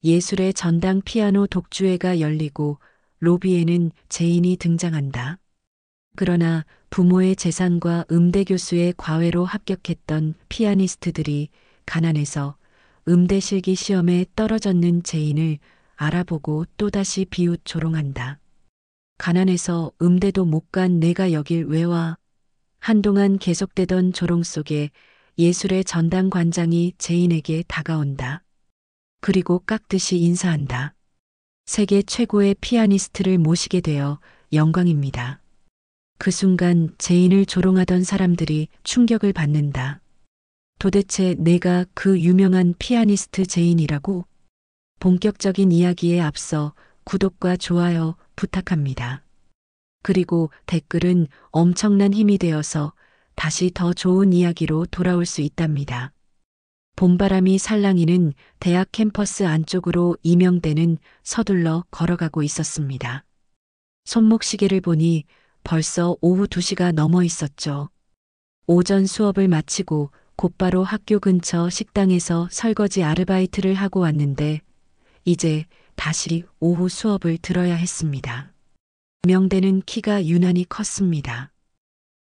예술의 전당 피아노 독주회가 열리고 로비에는 제인이 등장한다. 그러나 부모의 재산과 음대 교수의 과외로 합격했던 피아니스트들이 가난해서 음대 실기 시험에 떨어졌는 제인을 알아보고 또다시 비웃 조롱한다. 가난해서 음대도 못 간 내가 여길 왜 와? 한동안 계속되던 조롱 속에 예술의 전당 관장이 제인에게 다가온다. 그리고 깍듯이 인사한다. 세계 최고의 피아니스트를 모시게 되어 영광입니다. 그 순간 제인을 조롱하던 사람들이 충격을 받는다. 도대체 내가 그 유명한 피아니스트 제인이라고? 본격적인 이야기에 앞서 구독과 좋아요 부탁합니다. 그리고 댓글은 엄청난 힘이 되어서 다시 더 좋은 이야기로 돌아올 수 있답니다. 봄바람이 살랑이는 대학 캠퍼스 안쪽으로 이명대는 서둘러 걸어가고 있었습니다. 손목시계를 보니 벌써 오후 2시가 넘어 있었죠. 오전 수업을 마치고 곧바로 학교 근처 식당에서 설거지 아르바이트를 하고 왔는데 이제 다시 오후 수업을 들어야 했습니다. 명대는 키가 유난히 컸습니다.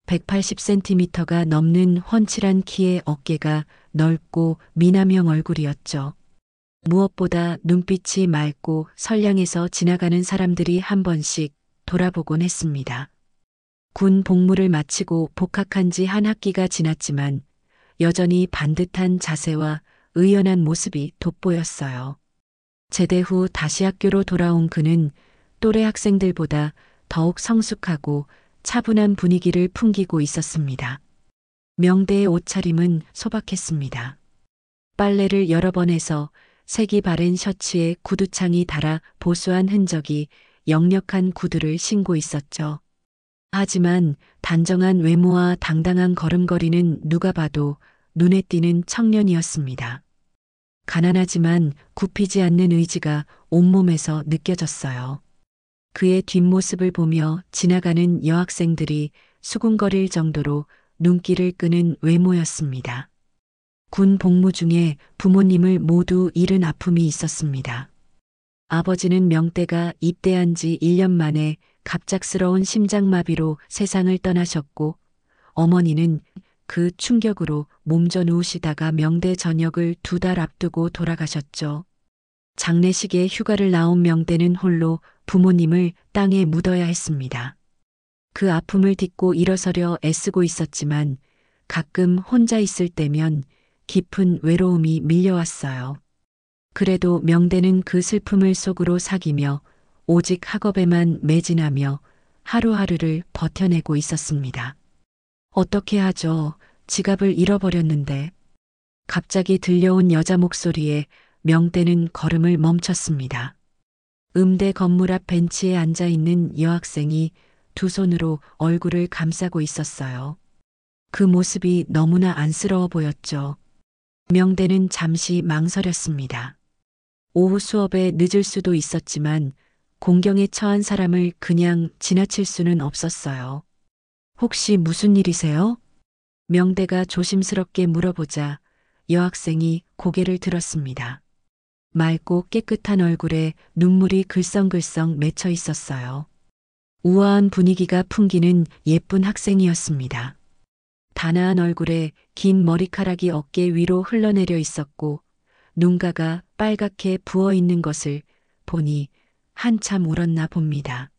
180cm가 넘는 훤칠한 키에 어깨가 넓고 미남형 얼굴이었죠. 무엇보다 눈빛이 맑고 선량해서 지나가는 사람들이 한 번씩 돌아보곤 했습니다. 군 복무를 마치고 복학한 지 한 학기가 지났지만 여전히 반듯한 자세와 의연한 모습이 돋보였어요. 제대 후 다시 학교로 돌아온 그는 또래 학생들보다 더욱 성숙하고 차분한 분위기를 풍기고 있었습니다. 명대의 옷차림은 소박했습니다. 빨래를 여러 번 해서 색이 바랜 셔츠에 구두창이 달아 보수한 흔적이 역력한 구두를 신고 있었죠. 하지만 단정한 외모와 당당한 걸음걸이는 누가 봐도 눈에 띄는 청년이었습니다. 가난하지만 굽히지 않는 의지가 온몸에서 느껴졌어요. 그의 뒷모습을 보며 지나가는 여학생들이 수군거릴 정도로 눈길을 끄는 외모였습니다. 군 복무 중에 부모님을 모두 잃은 아픔이 있었습니다. 아버지는 명대가 입대한 지 1년 만에 갑작스러운 심장마비로 세상을 떠나셨고 어머니는 그 충격으로 몸져 누우시다가 명대 전역을 2달 앞두고 돌아가셨죠. 장례식에 휴가를 나온 명대는 홀로 부모님을 땅에 묻어야 했습니다. 그 아픔을 딛고 일어서려 애쓰고 있었지만 가끔 혼자 있을 때면 깊은 외로움이 밀려왔어요. 그래도 명대는 그 슬픔을 속으로 사기며 오직 학업에만 매진하며 하루하루를 버텨내고 있었습니다. 어떻게 하죠? 지갑을 잃어버렸는데. 갑자기 들려온 여자 목소리에 명대는 걸음을 멈췄습니다. 음대 건물 앞 벤치에 앉아 있는 여학생이 두 손으로 얼굴을 감싸고 있었어요. 그 모습이 너무나 안쓰러워 보였죠. 명대는 잠시 망설였습니다. 오후 수업에 늦을 수도 있었지만 공경에 처한 사람을 그냥 지나칠 수는 없었어요. 혹시 무슨 일이세요? 명대가 조심스럽게 물어보자 여학생이 고개를 들었습니다. 맑고 깨끗한 얼굴에 눈물이 글썽글썽 맺혀 있었어요. 우아한 분위기가 풍기는 예쁜 학생이었습니다. 단아한 얼굴에 긴 머리카락이 어깨 위로 흘러내려 있었고 눈가가 빨갛게 부어 있는 것을 보니 한참 울었나 봅니다.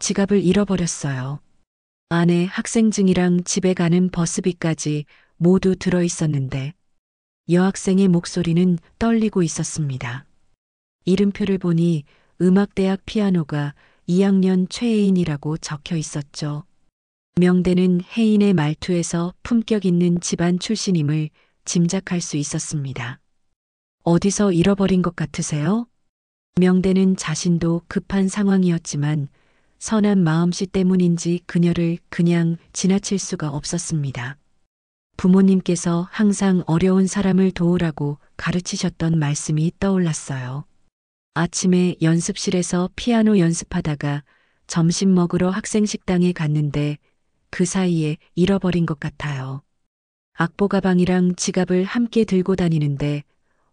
지갑을 잃어버렸어요. 안에 학생증이랑 집에 가는 버스비까지 모두 들어 있었는데 여학생의 목소리는 떨리고 있었습니다. 이름표를 보니 음악대학 피아노가 2학년 최혜인이라고 적혀 있었죠. 명대는 혜인의 말투에서 품격 있는 집안 출신임을 짐작할 수 있었습니다. 어디서 잃어버린 것 같으세요? 명대는 자신도 급한 상황이었지만 선한 마음씨 때문인지 그녀를 그냥 지나칠 수가 없었습니다. 부모님께서 항상 어려운 사람을 도우라고 가르치셨던 말씀이 떠올랐어요. 아침에 연습실에서 피아노 연습하다가 점심 먹으러 학생 식당에 갔는데 그 사이에 잃어버린 것 같아요. 악보 가방이랑 지갑을 함께 들고 다니는데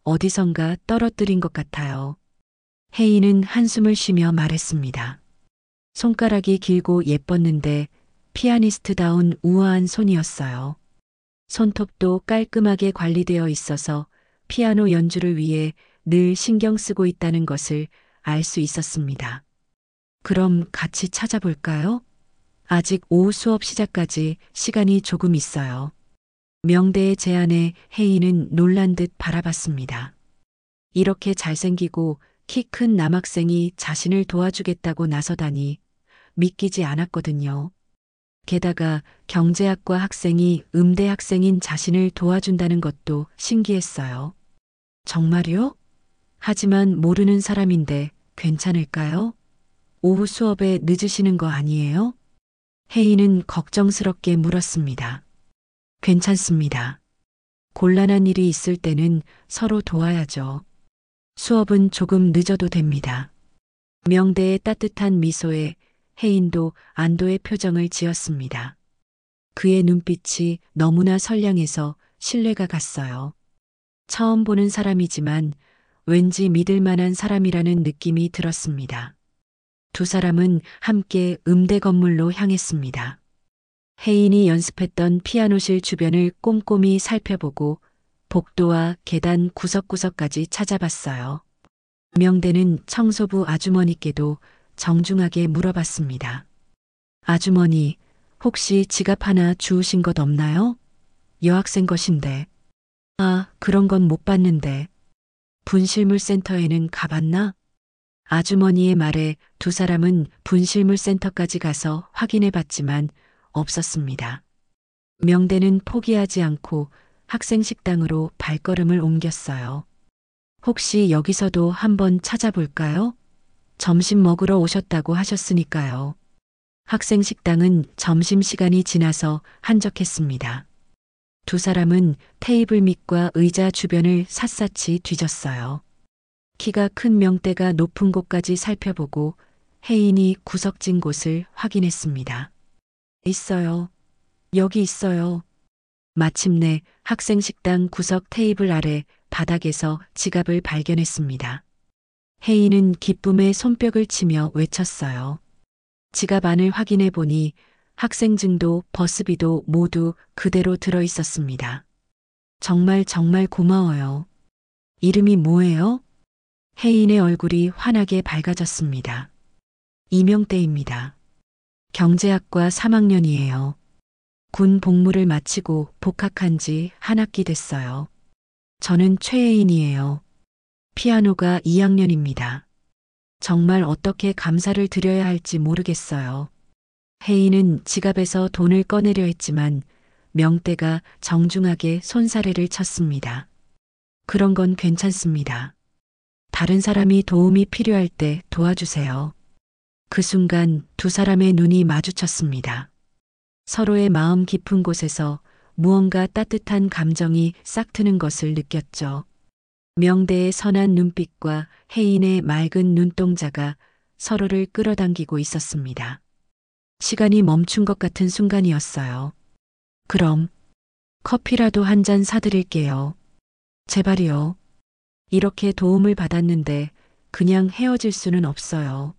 어디선가 떨어뜨린 것 같아요. 혜인은 한숨을 쉬며 말했습니다. 손가락이 길고 예뻤는데 피아니스트다운 우아한 손이었어요. 손톱도 깔끔하게 관리되어 있어서 피아노 연주를 위해 늘 신경 쓰고 있다는 것을 알 수 있었습니다. 그럼 같이 찾아볼까요? 아직 오후 수업 시작까지 시간이 조금 있어요. 명대의 제안에 혜인은 놀란 듯 바라봤습니다. 이렇게 잘생기고 키 큰 남학생이 자신을 도와주겠다고 나서다니 믿기지 않았거든요. 게다가 경제학과 학생이 음대 학생인 자신을 도와준다는 것도 신기했어요. 정말요? 하지만 모르는 사람인데 괜찮을까요? 오후 수업에 늦으시는 거 아니에요? 혜인은 걱정스럽게 물었습니다. 괜찮습니다. 곤란한 일이 있을 때는 서로 도와야죠. 수업은 조금 늦어도 됩니다. 명대의 따뜻한 미소에 혜인도 안도의 표정을 지었습니다. 그의 눈빛이 너무나 선량해서 신뢰가 갔어요. 처음 보는 사람이지만 왠지 믿을 만한 사람이라는 느낌이 들었습니다. 두 사람은 함께 음대 건물로 향했습니다. 혜인이 연습했던 피아노실 주변을 꼼꼼히 살펴보고 복도와 계단 구석구석까지 찾아봤어요. 명대는 청소부 아주머니께도 정중하게 물어봤습니다. 아주머니, 혹시 지갑 하나 주우신 것 없나요? 여학생 것인데. 아, 그런 건 못 봤는데. 분실물 센터에는 가봤나? 아주머니의 말에 두 사람은 분실물 센터까지 가서 확인해 봤지만 없었습니다. 명대는 포기하지 않고 학생 식당으로 발걸음을 옮겼어요. 혹시 여기서도 한번 찾아볼까요? 점심 먹으러 오셨다고 하셨으니까요. 학생 식당은 점심시간이 지나서 한적했습니다. 두 사람은 테이블 밑과 의자 주변을 샅샅이 뒤졌어요. 키가 큰 명대가 높은 곳까지 살펴보고 혜인이 구석진 곳을 확인했습니다. 있어요. 여기 있어요. 마침내 학생 식당 구석 테이블 아래 바닥에서 지갑을 발견했습니다. 혜인은 기쁨에 손뼉을 치며 외쳤어요. 지갑 안을 확인해 보니 학생증도 버스비도 모두 그대로 들어 있었습니다. 정말 고마워요. 이름이 뭐예요? 혜인의 얼굴이 환하게 밝아졌습니다. 이명대입니다. 경제학과 3학년이에요. 군 복무를 마치고 복학한 지 한 학기 됐어요. 저는 최혜인이에요. 피아노가 2학년입니다. 정말 어떻게 감사를 드려야 할지 모르겠어요. 혜인은 지갑에서 돈을 꺼내려 했지만 명대가 정중하게 손사래를 쳤습니다. 그런 건 괜찮습니다. 다른 사람이 도움이 필요할 때 도와주세요. 그 순간 두 사람의 눈이 마주쳤습니다. 서로의 마음 깊은 곳에서 무언가 따뜻한 감정이 싹트는 것을 느꼈죠. 명대의 선한 눈빛과 혜인의 맑은 눈동자가 서로를 끌어당기고 있었습니다. 시간이 멈춘 것 같은 순간이었어요. 그럼 커피라도 한 잔 사드릴게요. 제발이요. 이렇게 도움을 받았는데 그냥 헤어질 수는 없어요.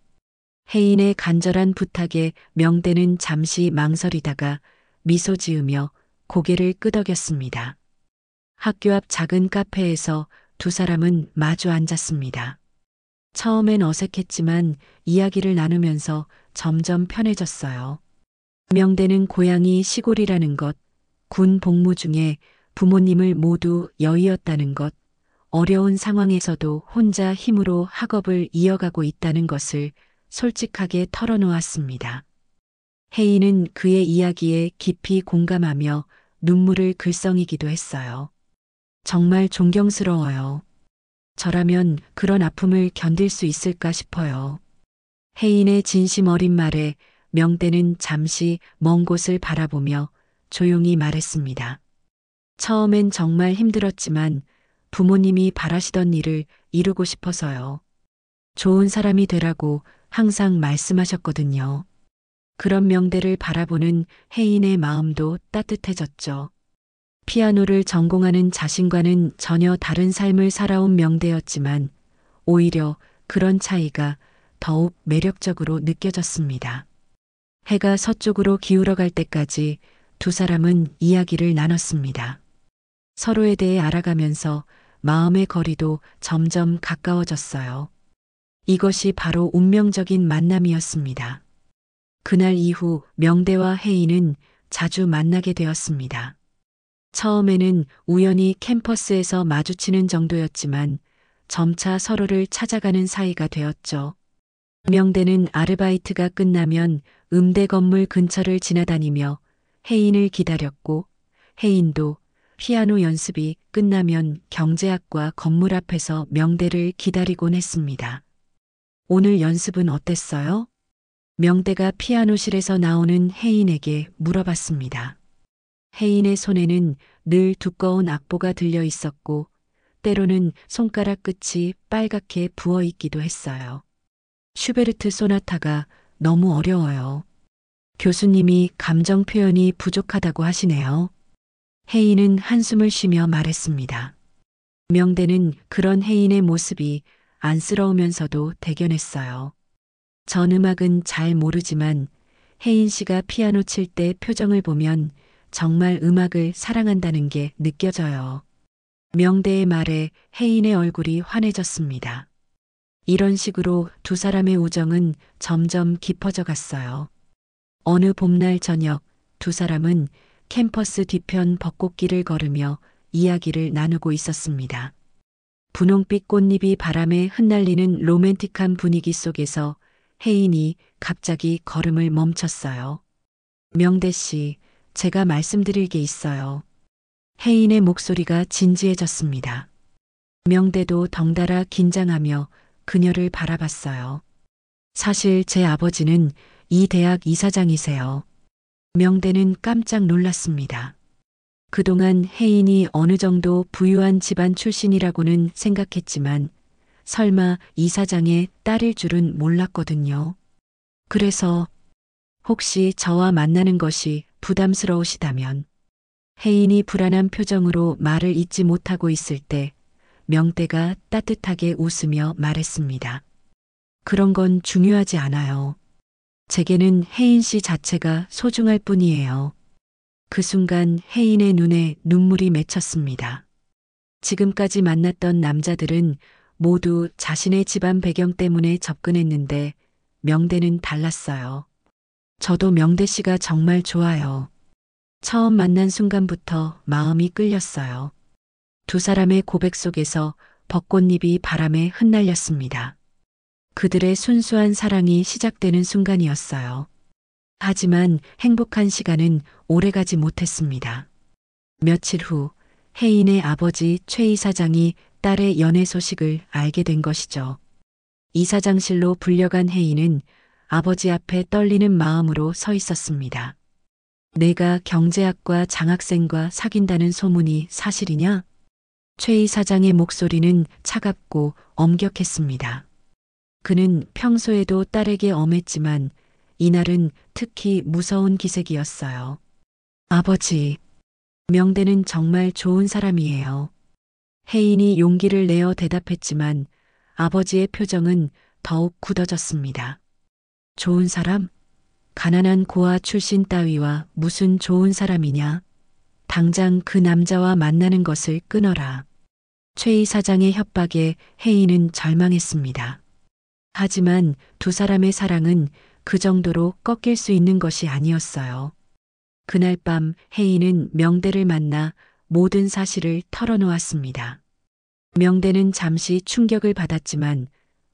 혜인의 간절한 부탁에 명대는 잠시 망설이다가 미소 지으며 고개를 끄덕였습니다. 학교 앞 작은 카페에서 두 사람은 마주 앉았습니다. 처음엔 어색했지만 이야기를 나누면서 점점 편해졌어요. 명대는 고향이 시골이라는 것, 군 복무 중에 부모님을 모두 여의었다는 것, 어려운 상황에서도 혼자 힘으로 학업을 이어가고 있다는 것을 솔직하게 털어놓았습니다. 혜인은 그의 이야기에 깊이 공감하며 눈물을 글썽이기도 했어요. 정말 존경스러워요. 저라면 그런 아픔을 견딜 수 있을까 싶어요. 혜인의 진심 어린 말에 명대는 잠시 먼 곳을 바라보며 조용히 말했습니다. 처음엔 정말 힘들었지만 부모님이 바라시던 일을 이루고 싶어서요. 좋은 사람이 되라고 항상 말씀하셨거든요. 그런 명대를 바라보는 혜인의 마음도 따뜻해졌죠. 피아노를 전공하는 자신과는 전혀 다른 삶을 살아온 명대였지만 오히려 그런 차이가 더욱 매력적으로 느껴졌습니다. 해가 서쪽으로 기울어 갈 때까지 두 사람은 이야기를 나눴습니다. 서로에 대해 알아가면서 마음의 거리도 점점 가까워졌어요. 이것이 바로 운명적인 만남이었습니다. 그날 이후 명대와 혜인은 자주 만나게 되었습니다. 처음에는 우연히 캠퍼스에서 마주치는 정도였지만 점차 서로를 찾아가는 사이가 되었죠. 명대는 아르바이트가 끝나면 음대 건물 근처를 지나다니며 혜인을 기다렸고 혜인도 피아노 연습이 끝나면 경제학과 건물 앞에서 명대를 기다리곤 했습니다. 오늘 연습은 어땠어요? 명대가 피아노실에서 나오는 혜인에게 물어봤습니다. 혜인의 손에는 늘 두꺼운 악보가 들려 있었고 때로는 손가락 끝이 빨갛게 부어 있기도 했어요. 슈베르트 소나타가 너무 어려워요. 교수님이 감정 표현이 부족하다고 하시네요. 혜인은 한숨을 쉬며 말했습니다. 명대는 그런 혜인의 모습이 안쓰러우면서도 대견했어요. 전 음악은 잘 모르지만 혜인 씨가 피아노 칠 때 표정을 보면 정말 음악을 사랑한다는 게 느껴져요. 명대의 말에 혜인의 얼굴이 환해졌습니다. 이런 식으로 두 사람의 우정은 점점 깊어져 갔어요. 어느 봄날 저녁 두 사람은 캠퍼스 뒤편 벚꽃길을 걸으며 이야기를 나누고 있었습니다. 분홍빛 꽃잎이 바람에 흩날리는 로맨틱한 분위기 속에서 혜인이 갑자기 걸음을 멈췄어요. 명대 씨, 제가 말씀드릴 게 있어요. 혜인의 목소리가 진지해졌습니다. 명대도 덩달아 긴장하며 그녀를 바라봤어요. 사실 제 아버지는 이 대학 이사장이세요. 명대는 깜짝 놀랐습니다. 그동안 혜인이 어느 정도 부유한 집안 출신이라고는 생각했지만 설마 이사장의 딸일 줄은 몰랐거든요. 그래서 혹시 저와 만나는 것이 부담스러우시다면 혜인이 불안한 표정으로 말을 잇지 못하고 있을 때 명대가 따뜻하게 웃으며 말했습니다. 그런 건 중요하지 않아요. 제게는 혜인 씨 자체가 소중할 뿐이에요. 그 순간 혜인의 눈에 눈물이 맺혔습니다. 지금까지 만났던 남자들은 모두 자신의 집안 배경 때문에 접근했는데 명대는 달랐어요. 저도 명대 씨가 정말 좋아요. 처음 만난 순간부터 마음이 끌렸어요. 두 사람의 고백 속에서 벚꽃잎이 바람에 흩날렸습니다. 그들의 순수한 사랑이 시작되는 순간이었어요. 하지만 행복한 시간은 오래가지 못했습니다. 며칠 후 혜인의 아버지 최 이사장이 딸의 연애 소식을 알게 된 것이죠. 이사장실로 불려간 혜인은 아버지 앞에 떨리는 마음으로 서 있었습니다. 내가 경제학과 장학생과 사귄다는 소문이 사실이냐? 최 이사장의 목소리는 차갑고 엄격했습니다. 그는 평소에도 딸에게 엄했지만 이날은 특히 무서운 기색이었어요. 아버지, 명대는 정말 좋은 사람이에요. 혜인이 용기를 내어 대답했지만 아버지의 표정은 더욱 굳어졌습니다. 좋은 사람? 가난한 고아 출신 따위와 무슨 좋은 사람이냐? 당장 그 남자와 만나는 것을 끊어라. 최 이사장의 협박에 혜인은 절망했습니다. 하지만 두 사람의 사랑은 그 정도로 꺾일 수 있는 것이 아니었어요. 그날 밤 혜인은 명대를 만나 모든 사실을 털어놓았습니다. 명대는 잠시 충격을 받았지만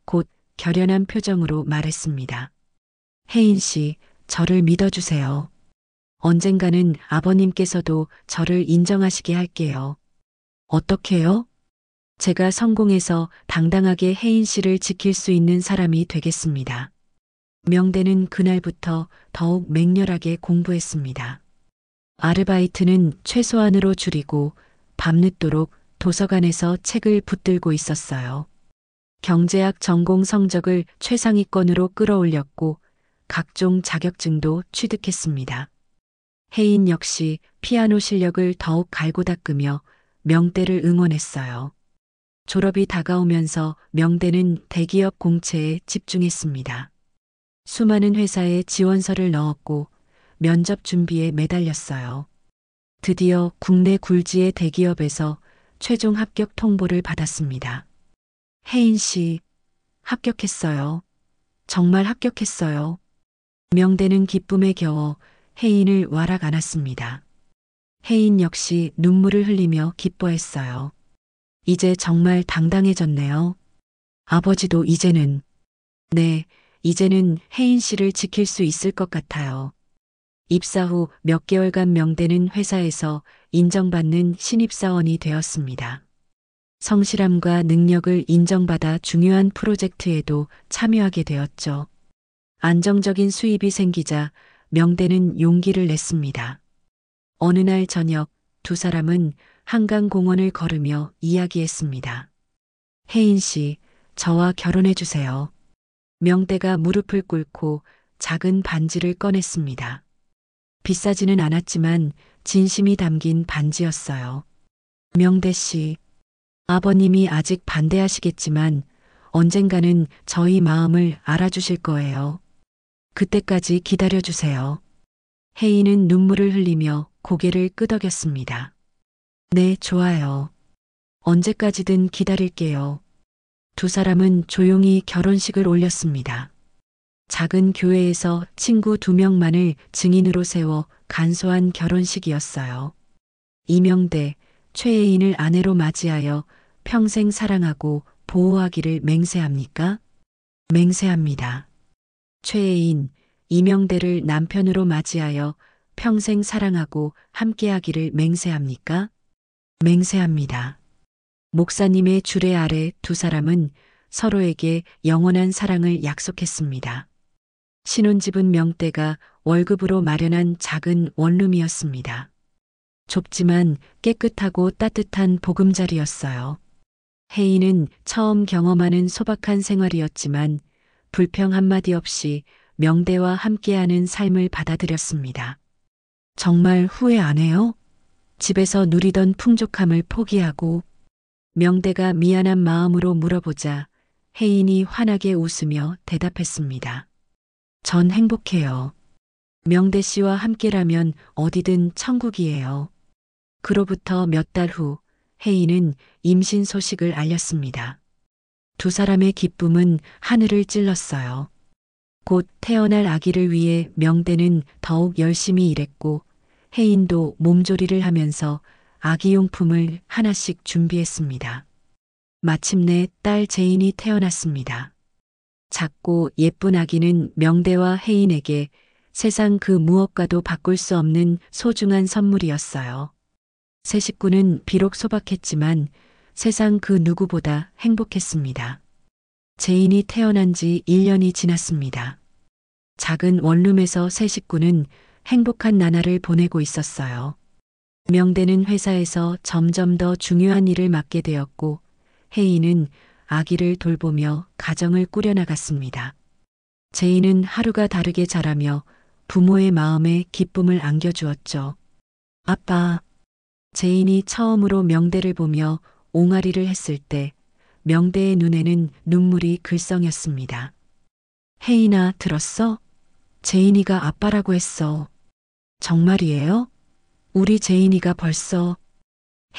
곧 결연한 표정으로 말했습니다. 혜인 씨, 저를 믿어주세요. 언젠가는 아버님께서도 저를 인정하시게 할게요. 어떻게요? 제가 성공해서 당당하게 혜인 씨를 지킬 수 있는 사람이 되겠습니다. 명대는 그날부터 더욱 맹렬하게 공부했습니다. 아르바이트는 최소한으로 줄이고 밤늦도록 도서관에서 책을 붙들고 있었어요. 경제학 전공 성적을 최상위권으로 끌어올렸고 각종 자격증도 취득했습니다. 혜인 역시 피아노 실력을 더욱 갈고 닦으며 명대를 응원했어요. 졸업이 다가오면서 명대는 대기업 공채에 집중했습니다. 수많은 회사에 지원서를 넣었고 면접 준비에 매달렸어요. 드디어 국내 굴지의 대기업에서 최종 합격 통보를 받았습니다. 혜인 씨, 합격했어요. 정말 합격했어요. 명대는 기쁨에 겨워 혜인을 와락 안았습니다. 혜인 역시 눈물을 흘리며 기뻐했어요. 이제 정말 당당해졌네요. 아버지도 이제는, 네, 이제는 혜인 씨를 지킬 수 있을 것 같아요. 입사 후 몇 개월간 명대는 회사에서 인정받는 신입사원이 되었습니다. 성실함과 능력을 인정받아 중요한 프로젝트에도 참여하게 되었죠. 안정적인 수입이 생기자 명대는 용기를 냈습니다. 어느 날 저녁 두 사람은 한강공원을 걸으며 이야기했습니다. 혜인 씨, 저와 결혼해 주세요. 명대가 무릎을 꿇고 작은 반지를 꺼냈습니다. 비싸지는 않았지만 진심이 담긴 반지였어요. 명대 씨, 아버님이 아직 반대하시겠지만 언젠가는 저희 마음을 알아주실 거예요. 그때까지 기다려주세요. 혜인은 눈물을 흘리며 고개를 끄덕였습니다. 네, 좋아요. 언제까지든 기다릴게요. 두 사람은 조용히 결혼식을 올렸습니다. 작은 교회에서 친구 2명만을 증인으로 세워 간소한 결혼식이었어요. 이명대, 최혜인을 아내로 맞이하여 평생 사랑하고 보호하기를 맹세합니까? 맹세합니다. 최혜인, 이명대를 남편으로 맞이하여 평생 사랑하고 함께하기를 맹세합니까? 맹세합니다. 목사님의 주례 아래 두 사람은 서로에게 영원한 사랑을 약속했습니다. 신혼집은 명대가 월급으로 마련한 작은 원룸이었습니다. 좁지만 깨끗하고 따뜻한 보금자리였어요. 혜인은 처음 경험하는 소박한 생활이었지만 불평 한마디 없이 명대와 함께하는 삶을 받아들였습니다. 정말 후회 안 해요? 집에서 누리던 풍족함을 포기하고 명대가 미안한 마음으로 물어보자 혜인이 환하게 웃으며 대답했습니다. 전 행복해요. 명대 씨와 함께라면 어디든 천국이에요. 그로부터 몇 달 후 혜인은 임신 소식을 알렸습니다. 두 사람의 기쁨은 하늘을 찔렀어요. 곧 태어날 아기를 위해 명대는 더욱 열심히 일했고 혜인도 몸조리를 하면서 아기용품을 하나씩 준비했습니다. 마침내 딸 제인이 태어났습니다. 작고 예쁜 아기는 명대와 혜인에게 세상 그 무엇과도 바꿀 수 없는 소중한 선물이었어요. 새 식구는 비록 소박했지만 세상 그 누구보다 행복했습니다. 제인이 태어난 지 1년이 지났습니다. 작은 원룸에서 새 식구는 행복한 나날을 보내고 있었어요. 명대는 회사에서 점점 더 중요한 일을 맡게 되었고 혜인은 아기를 돌보며 가정을 꾸려나갔습니다. 제인은 하루가 다르게 자라며 부모의 마음에 기쁨을 안겨주었죠. 아빠. 제인이 처음으로 명대를 보며 옹알이를 했을 때 명대의 눈에는 눈물이 글썽였습니다. 혜인아, 들었어? 제인이가 아빠라고 했어. 정말이에요? 우리 제인이가 벌써.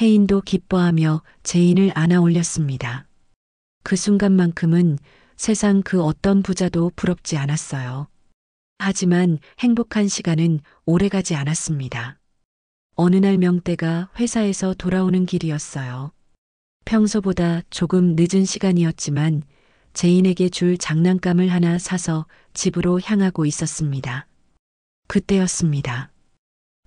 혜인도 기뻐하며 제인을 안아 올렸습니다. 그 순간만큼은 세상 그 어떤 부자도 부럽지 않았어요. 하지만 행복한 시간은 오래가지 않았습니다. 어느 날 명대가 회사에서 돌아오는 길이었어요. 평소보다 조금 늦은 시간이었지만 제인에게 줄 장난감을 하나 사서 집으로 향하고 있었습니다. 그때였습니다.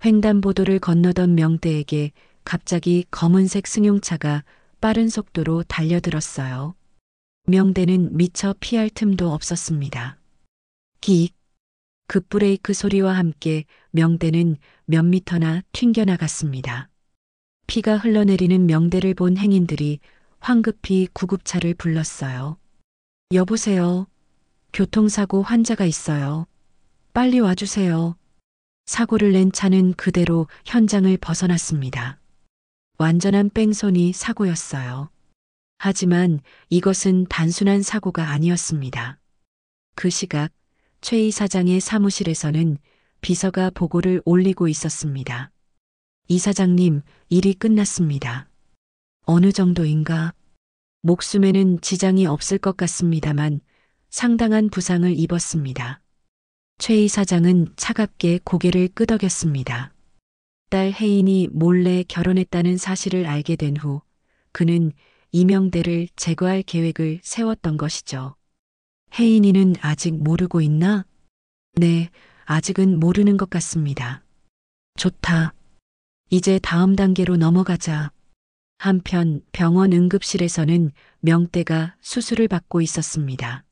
횡단보도를 건너던 명대에게 갑자기 검은색 승용차가 빠른 속도로 달려들었어요. 명대는 미처 피할 틈도 없었습니다. 킥! 급브레이크 소리와 함께 명대는 몇 미터나 튕겨나갔습니다. 피가 흘러내리는 명대를 본 행인들이 황급히 구급차를 불렀어요. 여보세요. 교통사고 환자가 있어요. 빨리 와주세요. 사고를 낸 차는 그대로 현장을 벗어났습니다. 완전한 뺑소니 사고였어요. 하지만 이것은 단순한 사고가 아니었습니다. 그 시각 최 이사장의 사무실에서는 비서가 보고를 올리고 있었습니다. 이사장님, 일이 끝났습니다. 어느 정도인가? 목숨에는 지장이 없을 것 같습니다만 상당한 부상을 입었습니다. 최 이사장은 차갑게 고개를 끄덕였습니다. 딸 혜인이 몰래 결혼했다는 사실을 알게 된 후 그는 이명대를 제거할 계획을 세웠던 것이죠. 혜인이는 아직 모르고 있나? 네, 아직은 모르는 것 같습니다. 좋다. 이제 다음 단계로 넘어가자. 한편 병원 응급실에서는 명대가 수술을 받고 있었습니다.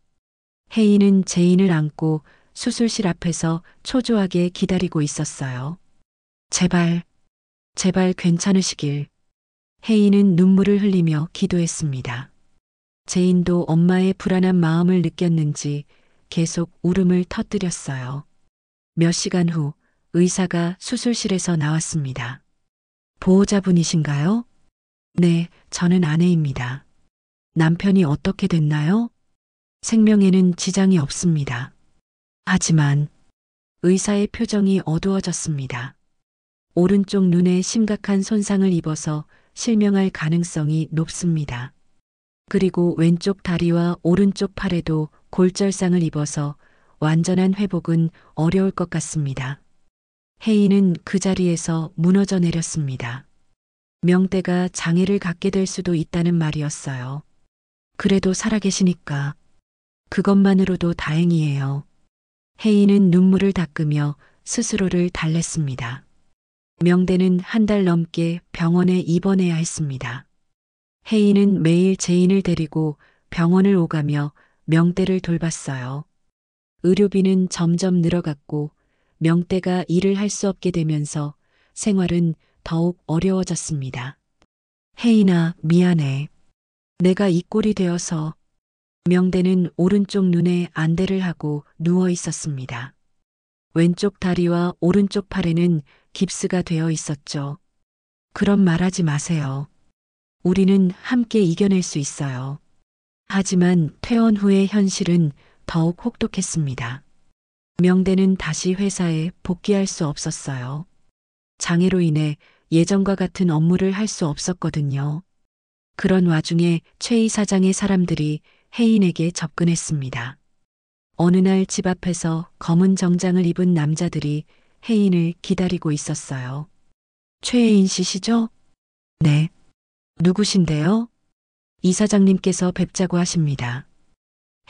혜인은 제인을 안고 수술실 앞에서 초조하게 기다리고 있었어요. 제발, 제발 괜찮으시길. 혜인은 눈물을 흘리며 기도했습니다. 제인도 엄마의 불안한 마음을 느꼈는지 계속 울음을 터뜨렸어요. 몇 시간 후 의사가 수술실에서 나왔습니다. 보호자분이신가요? 네, 저는 아내입니다. 남편이 어떻게 됐나요? 생명에는 지장이 없습니다. 하지만 의사의 표정이 어두워졌습니다. 오른쪽 눈에 심각한 손상을 입어서 실명할 가능성이 높습니다. 그리고 왼쪽 다리와 오른쪽 팔에도 골절상을 입어서 완전한 회복은 어려울 것 같습니다. 혜인은 그 자리에서 무너져 내렸습니다. 명대가 장애를 갖게 될 수도 있다는 말이었어요. 그래도 살아계시니까 그것만으로도 다행이에요. 혜인은 눈물을 닦으며 스스로를 달랬습니다. 명대는 한 달 넘게 병원에 입원해야 했습니다. 혜인은 매일 제인을 데리고 병원을 오가며 명대를 돌봤어요. 의료비는 점점 늘어갔고 명대가 일을 할 수 없게 되면서 생활은 더욱 어려워졌습니다. 혜인아, 미안해. 내가 이 꼴이 되어서. 명대는 오른쪽 눈에 안대를 하고 누워 있었습니다. 왼쪽 다리와 오른쪽 팔에는 깁스가 되어 있었죠. 그런 말하지 마세요. 우리는 함께 이겨낼 수 있어요. 하지만 퇴원 후의 현실은 더욱 혹독했습니다. 명대는 다시 회사에 복귀할 수 없었어요. 장애로 인해 예전과 같은 업무를 할 수 없었거든요. 그런 와중에 최 이사장의 사람들이 혜인에게 접근했습니다. 어느 날 집 앞에서 검은 정장을 입은 남자들이 혜인을 기다리고 있었어요. 최혜인 씨시죠? 네. 누구신데요? 이사장님께서 뵙자고 하십니다.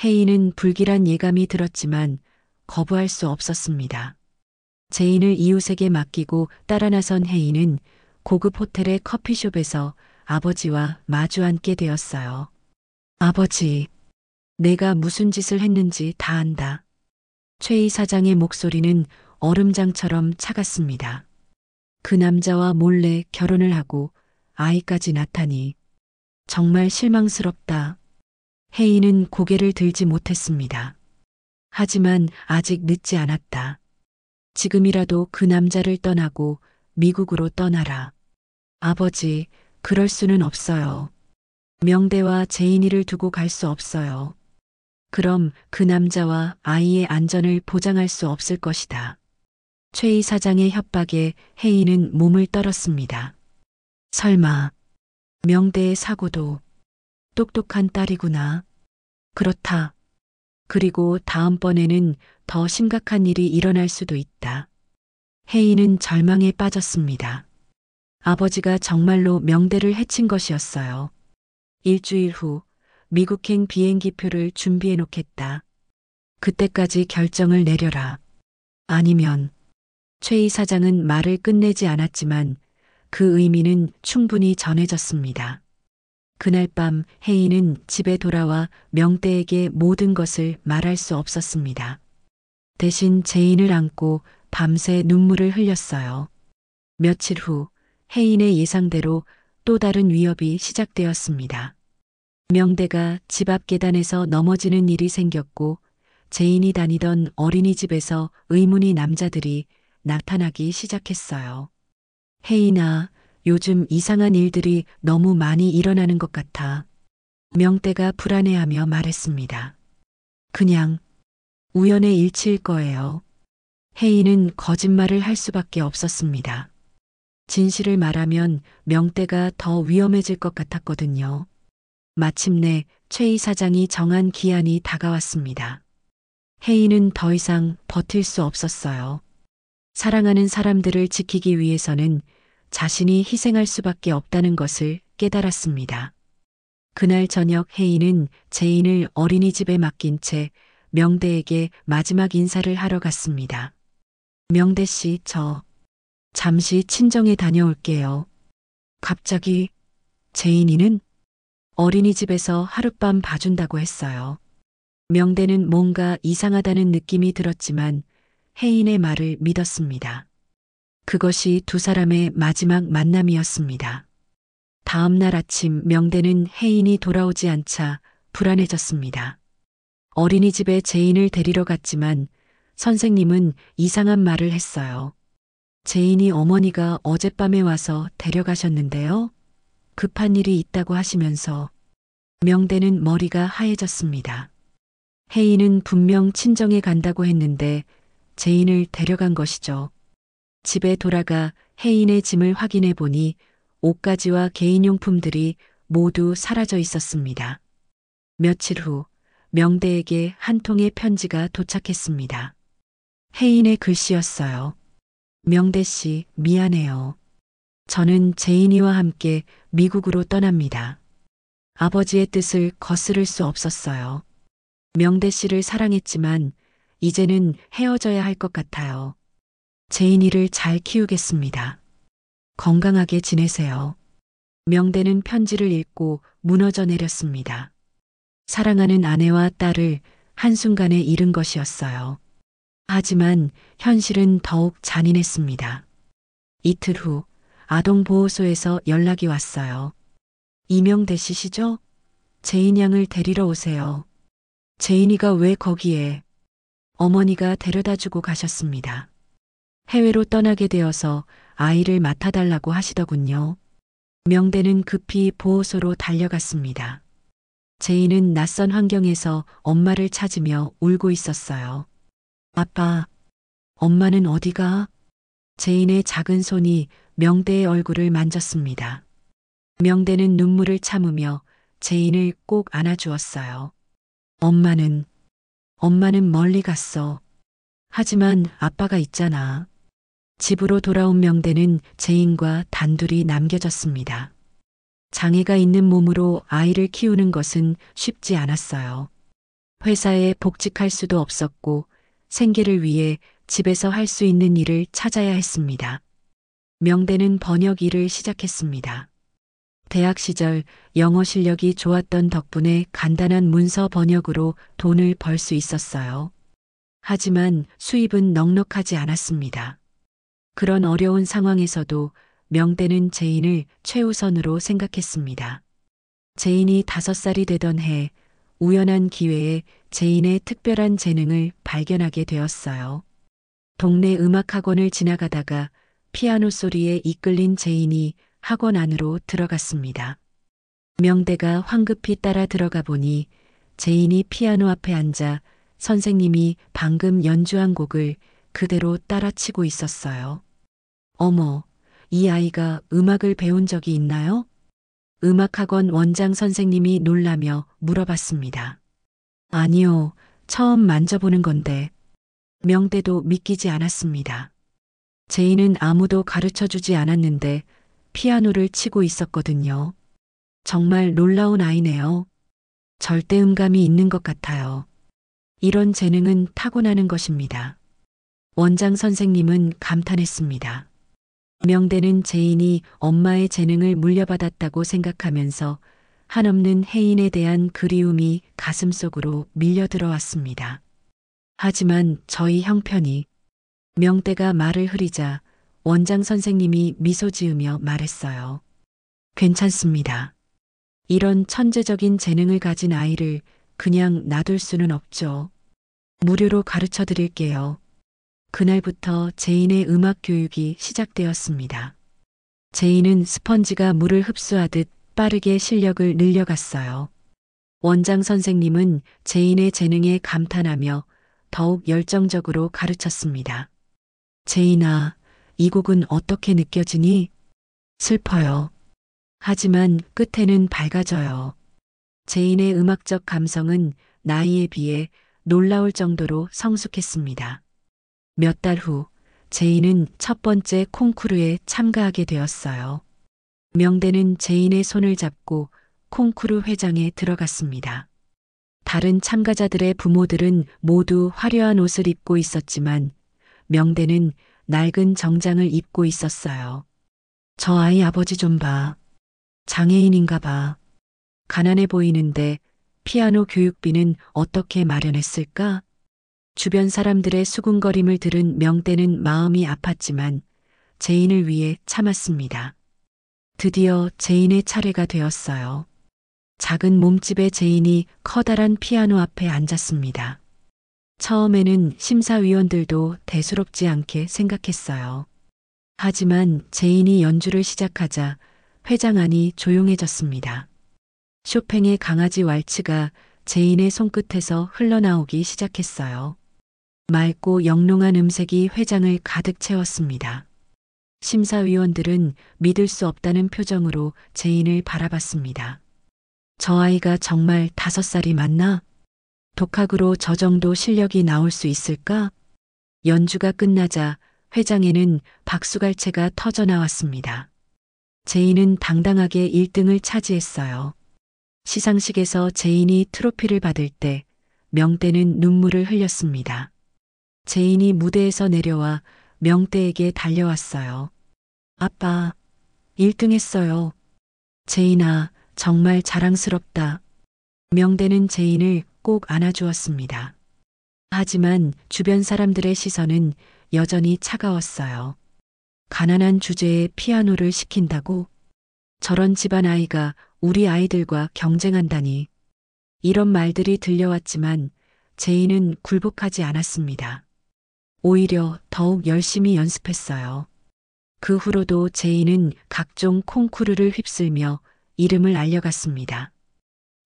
혜인은 불길한 예감이 들었지만 거부할 수 없었습니다. 제인을 이웃에게 맡기고 따라 나선 혜인은 고급 호텔의 커피숍에서 아버지와 마주 앉게 되었어요. 아버지, 내가 무슨 짓을 했는지 다 안다. 최 이사장의 목소리는 얼음장처럼 차갔습니다. 그 남자와 몰래 결혼을 하고 아이까지 낳다니 정말 실망스럽다. 혜인은 고개를 들지 못했습니다. 하지만 아직 늦지 않았다. 지금이라도 그 남자를 떠나고 미국으로 떠나라. 아버지, 그럴 수는 없어요. 명대와 제인이를 두고 갈 수 없어요. 그럼 그 남자와 아이의 안전을 보장할 수 없을 것이다. 최 이사장의 협박에 혜인은 몸을 떨었습니다. 설마 명대의 사고도 똑똑한 딸이구나. 그렇다. 그리고 다음번에는 더 심각한 일이 일어날 수도 있다. 혜인은 절망에 빠졌습니다. 아버지가 정말로 명대를 해친 것이었어요. 일주일 후 미국행 비행기표를 준비해 놓겠다. 그때까지 결정을 내려라. 아니면 최 이사장은 말을 끝내지 않았지만 그 의미는 충분히 전해졌습니다. 그날 밤 혜인은 집에 돌아와 명대에게 모든 것을 말할 수 없었습니다. 대신 제인을 안고 밤새 눈물을 흘렸어요. 며칠 후 혜인의 예상대로 또 다른 위협이 시작되었습니다. 명대가 집 앞 계단에서 넘어지는 일이 생겼고 제인이 다니던 어린이집에서 의문의 남자들이 나타나기 시작했어요. 혜인아, 요즘 이상한 일들이 너무 많이 일어나는 것 같아. 명대가 불안해하며 말했습니다. 그냥 우연의 일치일 거예요. 혜인은 거짓말을 할 수밖에 없었습니다. 진실을 말하면 명대가 더 위험해질 것 같았거든요. 마침내 최 이사장이 정한 기한이 다가왔습니다. 혜인은 더 이상 버틸 수 없었어요. 사랑하는 사람들을 지키기 위해서는 자신이 희생할 수밖에 없다는 것을 깨달았습니다. 그날 저녁 혜인은 제인을 어린이집에 맡긴 채 명대에게 마지막 인사를 하러 갔습니다. 명대 씨, 저 잠시 친정에 다녀올게요. 갑자기 제인이는 어린이집에서 하룻밤 봐준다고 했어요. 명대는 뭔가 이상하다는 느낌이 들었지만 혜인의 말을 믿었습니다. 그것이 두 사람의 마지막 만남이었습니다. 다음 날 아침 명대는 혜인이 돌아오지 않자 불안해졌습니다. 어린이집에 제인을 데리러 갔지만 선생님은 이상한 말을 했어요. 제인이 어머니가 어젯밤에 와서 데려가셨는데요. 급한 일이 있다고 하시면서 명대는 머리가 하얘졌습니다. 혜인은 분명 친정에 간다고 했는데 제인을 데려간 것이죠. 집에 돌아가 혜인의 짐을 확인해 보니 옷가지와 개인용품들이 모두 사라져 있었습니다. 며칠 후 명대에게 한 통의 편지가 도착했습니다. 혜인의 글씨였어요. 명대 씨, 미안해요. 저는 제인이와 함께 미국으로 떠납니다. 아버지의 뜻을 거스를 수 없었어요. 명대 씨를 사랑했지만 이제는 헤어져야 할 것 같아요. 제인이를 잘 키우겠습니다. 건강하게 지내세요. 명대는 편지를 읽고 무너져 내렸습니다. 사랑하는 아내와 딸을 한순간에 잃은 것이었어요. 하지만 현실은 더욱 잔인했습니다. 이틀 후 아동보호소에서 연락이 왔어요. 이명대 씨시죠? 제인 양을 데리러 오세요. 제인이가 왜 거기에? 어머니가 데려다 주고 가셨습니다. 해외로 떠나게 되어서 아이를 맡아달라고 하시더군요. 명대는 급히 보호소로 달려갔습니다. 제인은 낯선 환경에서 엄마를 찾으며 울고 있었어요. 아빠, 엄마는 어디가? 제인의 작은 손이 명대의 얼굴을 만졌습니다. 명대는 눈물을 참으며 제인을 꼭 안아주었어요. 엄마는 멀리 갔어. 하지만 아빠가 있잖아. 집으로 돌아온 명대는 제인과 단둘이 남겨졌습니다. 장애가 있는 몸으로 아이를 키우는 것은 쉽지 않았어요. 회사에 복직할 수도 없었고 생계를 위해 집에서 할 수 있는 일을 찾아야 했습니다. 명대는 번역 일을 시작했습니다. 대학 시절 영어 실력이 좋았던 덕분에 간단한 문서 번역으로 돈을 벌 수 있었어요. 하지만 수입은 넉넉하지 않았습니다. 그런 어려운 상황에서도 명대는 제인을 최우선으로 생각했습니다. 제인이 5살이 되던 해 우연한 기회에 제인의 특별한 재능을 발견하게 되었어요. 동네 음악학원을 지나가다가 피아노 소리에 이끌린 제인이 학원 안으로 들어갔습니다. 명대가 황급히 따라 들어가 보니 제인이 피아노 앞에 앉아 선생님이 방금 연주한 곡을 그대로 따라치고 있었어요. 어머, 이 아이가 음악을 배운 적이 있나요? 음악학원 원장 선생님이 놀라며 물어봤습니다. 아니요, 처음 만져보는 건데. 명대도 믿기지 않았습니다. 제인은 아무도 가르쳐 주지 않았는데 피아노를 치고 있었거든요. 정말 놀라운 아이네요. 절대음감이 있는 것 같아요. 이런 재능은 타고나는 것입니다. 원장 선생님은 감탄했습니다. 명대는 제인이 엄마의 재능을 물려받았다고 생각하면서 한없는 혜인에 대한 그리움이 가슴속으로 밀려 들어왔습니다. 하지만 저희 형편이 명대가 말을 흐리자 원장 선생님이 미소 지으며 말했어요. 괜찮습니다. 이런 천재적인 재능을 가진 아이를 그냥 놔둘 수는 없죠. 무료로 가르쳐 드릴게요. 그날부터 제인의 음악 교육이 시작되었습니다. 제인은 스펀지가 물을 흡수하듯 빠르게 실력을 늘려갔어요. 원장 선생님은 제인의 재능에 감탄하며 더욱 열정적으로 가르쳤습니다. 제인아, 이 곡은 어떻게 느껴지니? 슬퍼요. 하지만 끝에는 밝아져요. 제인의 음악적 감성은 나이에 비해 놀라울 정도로 성숙했습니다. 몇 달 후, 제인은 첫 번째 콩쿠르에 참가하게 되었어요. 명대는 제인의 손을 잡고 콩쿠르 회장에 들어갔습니다. 다른 참가자들의 부모들은 모두 화려한 옷을 입고 있었지만 명대는 낡은 정장을 입고 있었어요. 저 아이 아버지 좀 봐. 장애인인가 봐. 가난해 보이는데 피아노 교육비는 어떻게 마련했을까? 주변 사람들의 수군거림을 들은 명대는 마음이 아팠지만 제인을 위해 참았습니다. 드디어 제인의 차례가 되었어요. 작은 몸집의 제인이 커다란 피아노 앞에 앉았습니다. 처음에는 심사위원들도 대수롭지 않게 생각했어요. 하지만 제인이 연주를 시작하자 회장 안이 조용해졌습니다. 쇼팽의 강아지 왈츠가 제인의 손끝에서 흘러나오기 시작했어요. 맑고 영롱한 음색이 회장을 가득 채웠습니다. 심사위원들은 믿을 수 없다는 표정으로 제인을 바라봤습니다. 저 아이가 정말 5살이 맞나? 독학으로 저 정도 실력이 나올 수 있을까? 연주가 끝나자 회장에는 박수갈채가 터져 나왔습니다. 제인은 당당하게 1등을 차지했어요. 시상식에서 제인이 트로피를 받을 때 명대는 눈물을 흘렸습니다. 제인이 무대에서 내려와 명대에게 달려왔어요. 아빠, 1등 했어요. 제인아, 정말 자랑스럽다. 명대는 제인을 꼭 안아주었습니다. 하지만 주변 사람들의 시선은 여전히 차가웠어요. 가난한 주제에 피아노를 시킨다고? 저런 집안 아이가 우리 아이들과 경쟁한다니. 이런 말들이 들려왔지만 제인은 굴복하지 않았습니다. 오히려 더욱 열심히 연습했어요. 그 후로도 제인은 각종 콩쿠르를 휩쓸며 이름을 알려갔습니다.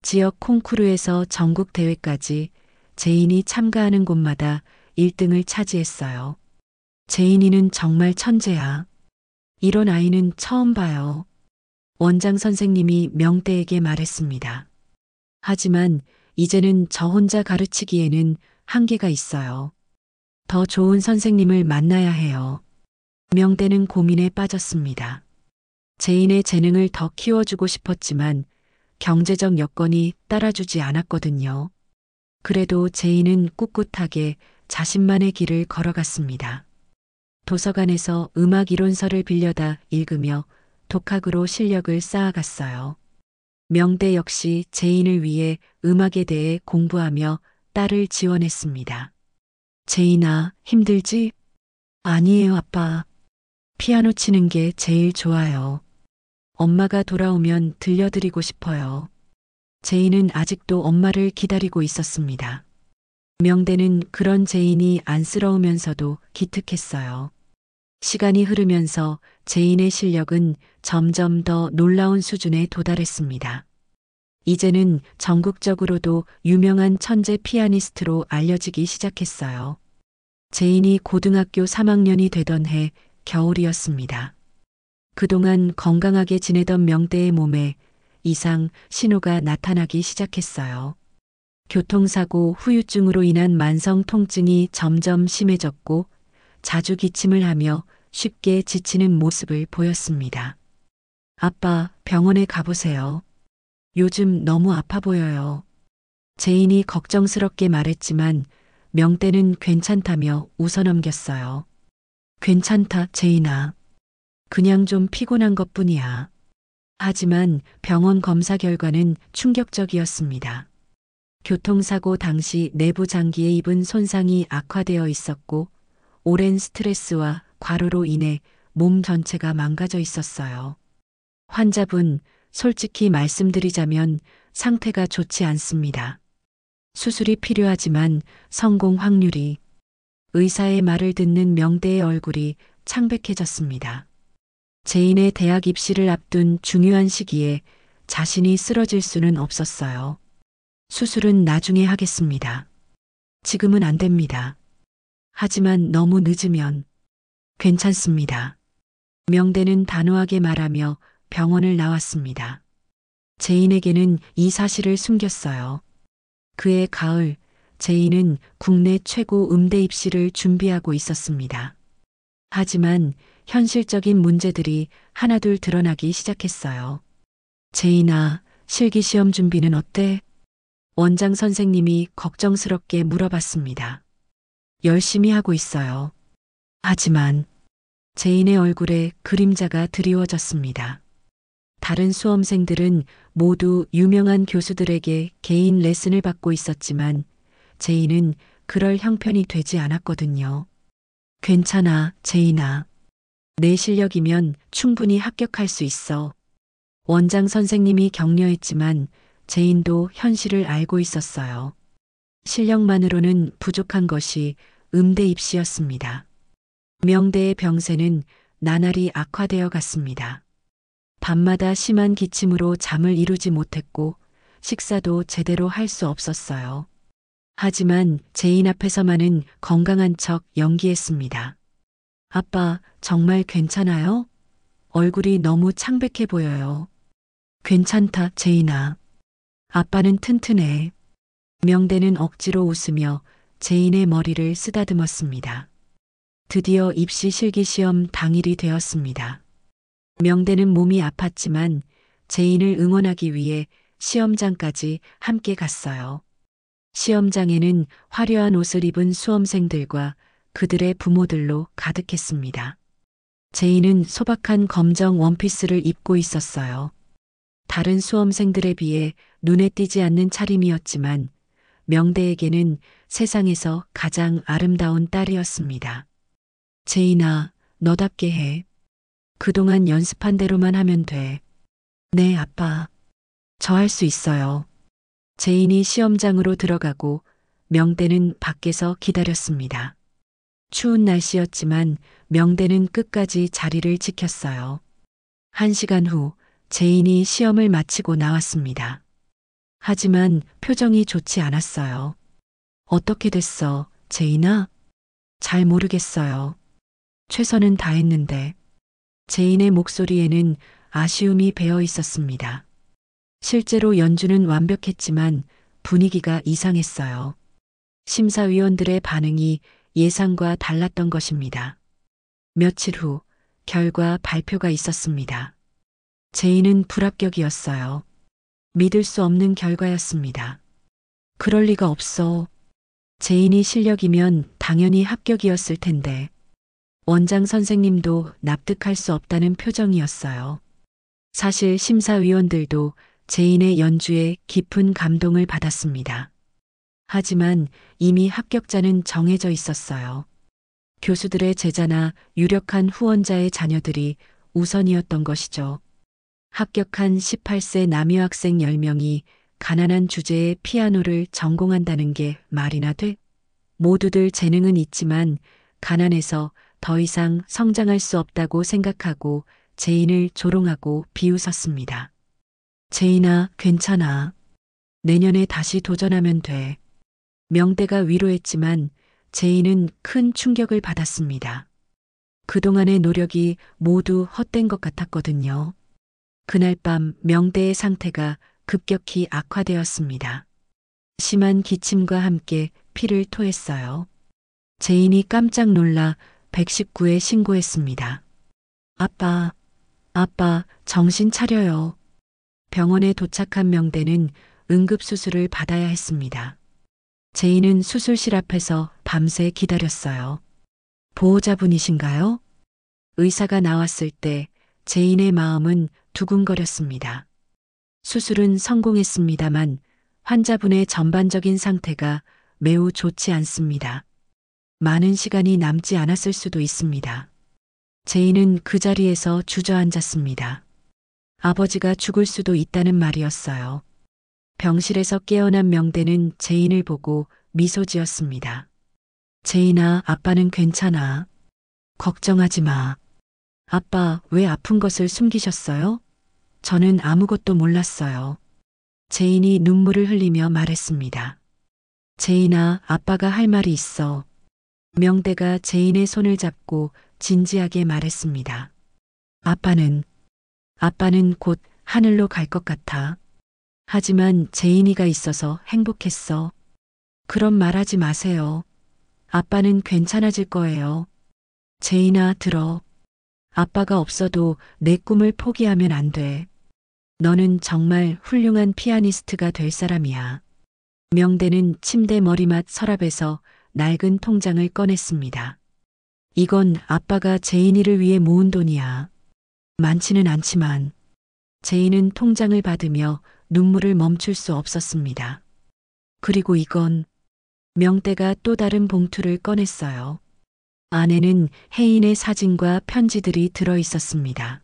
지역 콩쿠르에서 전국 대회까지 제인이 참가하는 곳마다 1등을 차지했어요. 제인이는 정말 천재야. 이런 아이는 처음 봐요. 원장 선생님이 명대에게 말했습니다. 하지만 이제는 저 혼자 가르치기에는 한계가 있어요. 더 좋은 선생님을 만나야 해요. 명대는 고민에 빠졌습니다. 제인의 재능을 더 키워주고 싶었지만 경제적 여건이 따라주지 않았거든요. 그래도 제인은 꿋꿋하게 자신만의 길을 걸어갔습니다. 도서관에서 음악 이론서를 빌려다 읽으며 독학으로 실력을 쌓아갔어요. 명대 역시 제인을 위해 음악에 대해 공부하며 딸을 지원했습니다. 제인아, 힘들지? 아니에요, 아빠. 피아노 치는 게 제일 좋아요. 엄마가 돌아오면 들려드리고 싶어요. 제인은 아직도 엄마를 기다리고 있었습니다. 명대는 그런 제인이 안쓰러우면서도 기특했어요. 시간이 흐르면서 제인의 실력은 점점 더 놀라운 수준에 도달했습니다. 이제는 전국적으로도 유명한 천재 피아니스트로 알려지기 시작했어요. 제인이 고등학교 3학년이 되던 해 겨울이었습니다. 그동안 건강하게 지내던 명대의 몸에 이상 신호가 나타나기 시작했어요. 교통사고 후유증으로 인한 만성 통증이 점점 심해졌고 자주 기침을 하며 쉽게 지치는 모습을 보였습니다. 아빠, 병원에 가보세요. 요즘 너무 아파 보여요. 제인이 걱정스럽게 말했지만 명대는 괜찮다며 웃어넘겼어요. 괜찮다, 제인아. 그냥 좀 피곤한 것뿐이야. 하지만 병원 검사 결과는 충격적이었습니다. 교통사고 당시 내부 장기에 입은 손상이 악화되어 있었고 오랜 스트레스와 과로로 인해 몸 전체가 망가져 있었어요. 환자분, 솔직히 말씀드리자면 상태가 좋지 않습니다. 수술이 필요하지만 성공 확률이 의사의 말을 듣는 명대의 얼굴이 창백해졌습니다. 제인의 대학 입시를 앞둔 중요한 시기에 자신이 쓰러질 수는 없었어요. 수술은 나중에 하겠습니다. 지금은 안 됩니다. 하지만 너무 늦으면 괜찮습니다. 명대는 단호하게 말하며 병원을 나왔습니다. 제인에게는 이 사실을 숨겼어요. 그해 가을, 제인은 국내 최고 음대 입시를 준비하고 있었습니다. 하지만 현실적인 문제들이 하나둘 드러나기 시작했어요. 제인아, 실기시험 준비는 어때? 원장 선생님이 걱정스럽게 물어봤습니다. 열심히 하고 있어요. 하지만 제인의 얼굴에 그림자가 드리워졌습니다. 다른 수험생들은 모두 유명한 교수들에게 개인 레슨을 받고 있었지만 제인은 그럴 형편이 되지 않았거든요. 괜찮아, 제인아. 내 실력이면 충분히 합격할 수 있어. 원장 선생님이 격려했지만 제인도 현실을 알고 있었어요. 실력만으로는 부족한 것이 음대 입시였습니다. 명대의 병세는 나날이 악화되어 갔습니다. 밤마다 심한 기침으로 잠을 이루지 못했고 식사도 제대로 할 수 없었어요. 하지만 제인 앞에서만은 건강한 척 연기했습니다. 아빠, 정말 괜찮아요? 얼굴이 너무 창백해 보여요. 괜찮다, 제인아. 아빠는 튼튼해. 명대는 억지로 웃으며 제인의 머리를 쓰다듬었습니다. 드디어 입시 실기시험 당일이 되었습니다. 명대는 몸이 아팠지만 제인을 응원하기 위해 시험장까지 함께 갔어요. 시험장에는 화려한 옷을 입은 수험생들과 그들의 부모들로 가득했습니다. 제인은 소박한 검정 원피스를 입고 있었어요. 다른 수험생들에 비해 눈에 띄지 않는 차림이었지만 명대에게는 세상에서 가장 아름다운 딸이었습니다. 제인아, 너답게 해. 그동안 연습한 대로만 하면 돼. 네, 아빠. 저 할 수 있어요. 제인이 시험장으로 들어가고 명대는 밖에서 기다렸습니다. 추운 날씨였지만 명대는 끝까지 자리를 지켰어요. 1시간 후 제인이 시험을 마치고 나왔습니다. 하지만 표정이 좋지 않았어요. 어떻게 됐어, 제인아? 잘 모르겠어요. 최선은 다했는데. 제인의 목소리에는 아쉬움이 배어 있었습니다. 실제로 연주는 완벽했지만 분위기가 이상했어요. 심사위원들의 반응이 예상과 달랐던 것입니다. 며칠 후 결과 발표가 있었습니다. 제인은 불합격이었어요. 믿을 수 없는 결과였습니다. 그럴 리가 없어. 제인이 실력이면 당연히 합격이었을 텐데. 원장 선생님도 납득할 수 없다는 표정이었어요. 사실 심사위원들도 제인의 연주에 깊은 감동을 받았습니다. 하지만 이미 합격자는 정해져 있었어요. 교수들의 제자나 유력한 후원자의 자녀들이 우선이었던 것이죠. 합격한 18세 남여 학생 10명이 가난한 주제의 피아노를 전공한다는 게 말이나 돼? 모두들 재능은 있지만 가난해서 더 이상 성장할 수 없다고 생각하고 제인을 조롱하고 비웃었습니다. 제인아, 괜찮아. 내년에 다시 도전하면 돼. 명대가 위로했지만 제인은 큰 충격을 받았습니다. 그동안의 노력이 모두 헛된 것 같았거든요. 그날 밤 명대의 상태가 급격히 악화되었습니다. 심한 기침과 함께 피를 토했어요. 제인이 깜짝 놀라 119에 신고했습니다. 아빠, 정신 차려요. 병원에 도착한 명대는 응급수술을 받아야 했습니다. 제인은 수술실 앞에서 밤새 기다렸어요. 보호자분이신가요? 의사가 나왔을 때 제인의 마음은 두근거렸습니다. 수술은 성공했습니다만 환자분의 전반적인 상태가 매우 좋지 않습니다. 많은 시간이 남지 않았을 수도 있습니다. 제인은 그 자리에서 주저앉았습니다. 아버지가 죽을 수도 있다는 말이었어요. 병실에서 깨어난 명대는 제인을 보고 미소 지었습니다. 제인아, 아빠는 괜찮아. 걱정하지 마. 아빠, 왜 아픈 것을 숨기셨어요? 저는 아무것도 몰랐어요. 제인이 눈물을 흘리며 말했습니다. 제인아, 아빠가 할 말이 있어. 명대가 제인의 손을 잡고 진지하게 말했습니다. 아빠는 곧 하늘로 갈 것 같아. 하지만 제인이가 있어서 행복했어. 그런 말 하지 마세요. 아빠는 괜찮아질 거예요. 제인아, 들어. 아빠가 없어도 내 꿈을 포기하면 안 돼. 너는 정말 훌륭한 피아니스트가 될 사람이야. 명대는 침대 머리맡 서랍에서 낡은 통장을 꺼냈습니다. 이건 아빠가 제인이를 위해 모은 돈이야. 많지는 않지만 제인은 통장을 받으며 눈물을 멈출 수 없었습니다. 그리고 이건 명대가 또 다른 봉투를 꺼냈어요. 안에는 혜인의 사진과 편지들이 들어 있었습니다.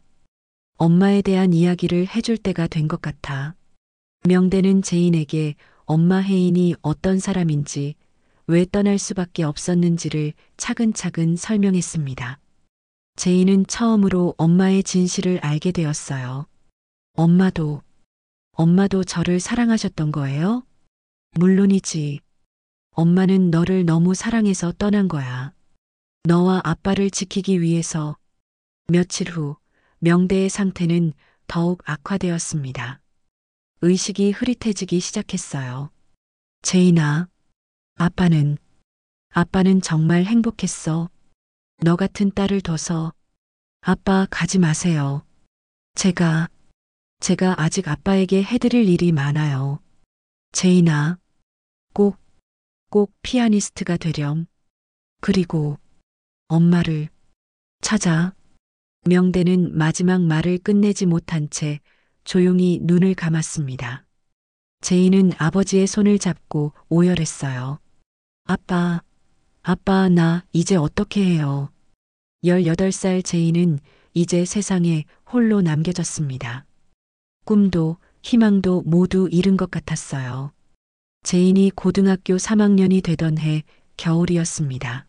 엄마에 대한 이야기를 해줄 때가 된 것 같아. 명대는 제인에게 엄마 혜인이 어떤 사람인지, 왜 떠날 수밖에 없었는지를 차근차근 설명했습니다. 제인은 처음으로 엄마의 진실을 알게 되었어요. 엄마도 저를 사랑하셨던 거예요? 물론이지. 엄마는 너를 너무 사랑해서 떠난 거야. 너와 아빠를 지키기 위해서. 며칠 후 명대의 상태는 더욱 악화되었습니다. 의식이 흐릿해지기 시작했어요. 제인아, 아빠는 정말 행복했어. 너 같은 딸을 둬서. 아빠, 가지 마세요. 제가 아직 아빠에게 해드릴 일이 많아요. 제인아, 꼭 피아니스트가 되렴. 그리고 엄마를 찾아. 명대는 마지막 말을 끝내지 못한 채 조용히 눈을 감았습니다. 제인은 아버지의 손을 잡고 오열했어요. 아빠, 나 이제 어떻게 해요? 18살 제인은 이제 세상에 홀로 남겨졌습니다. 꿈도 희망도 모두 잃은 것 같았어요. 제인이 고등학교 3학년이 되던 해 겨울이었습니다.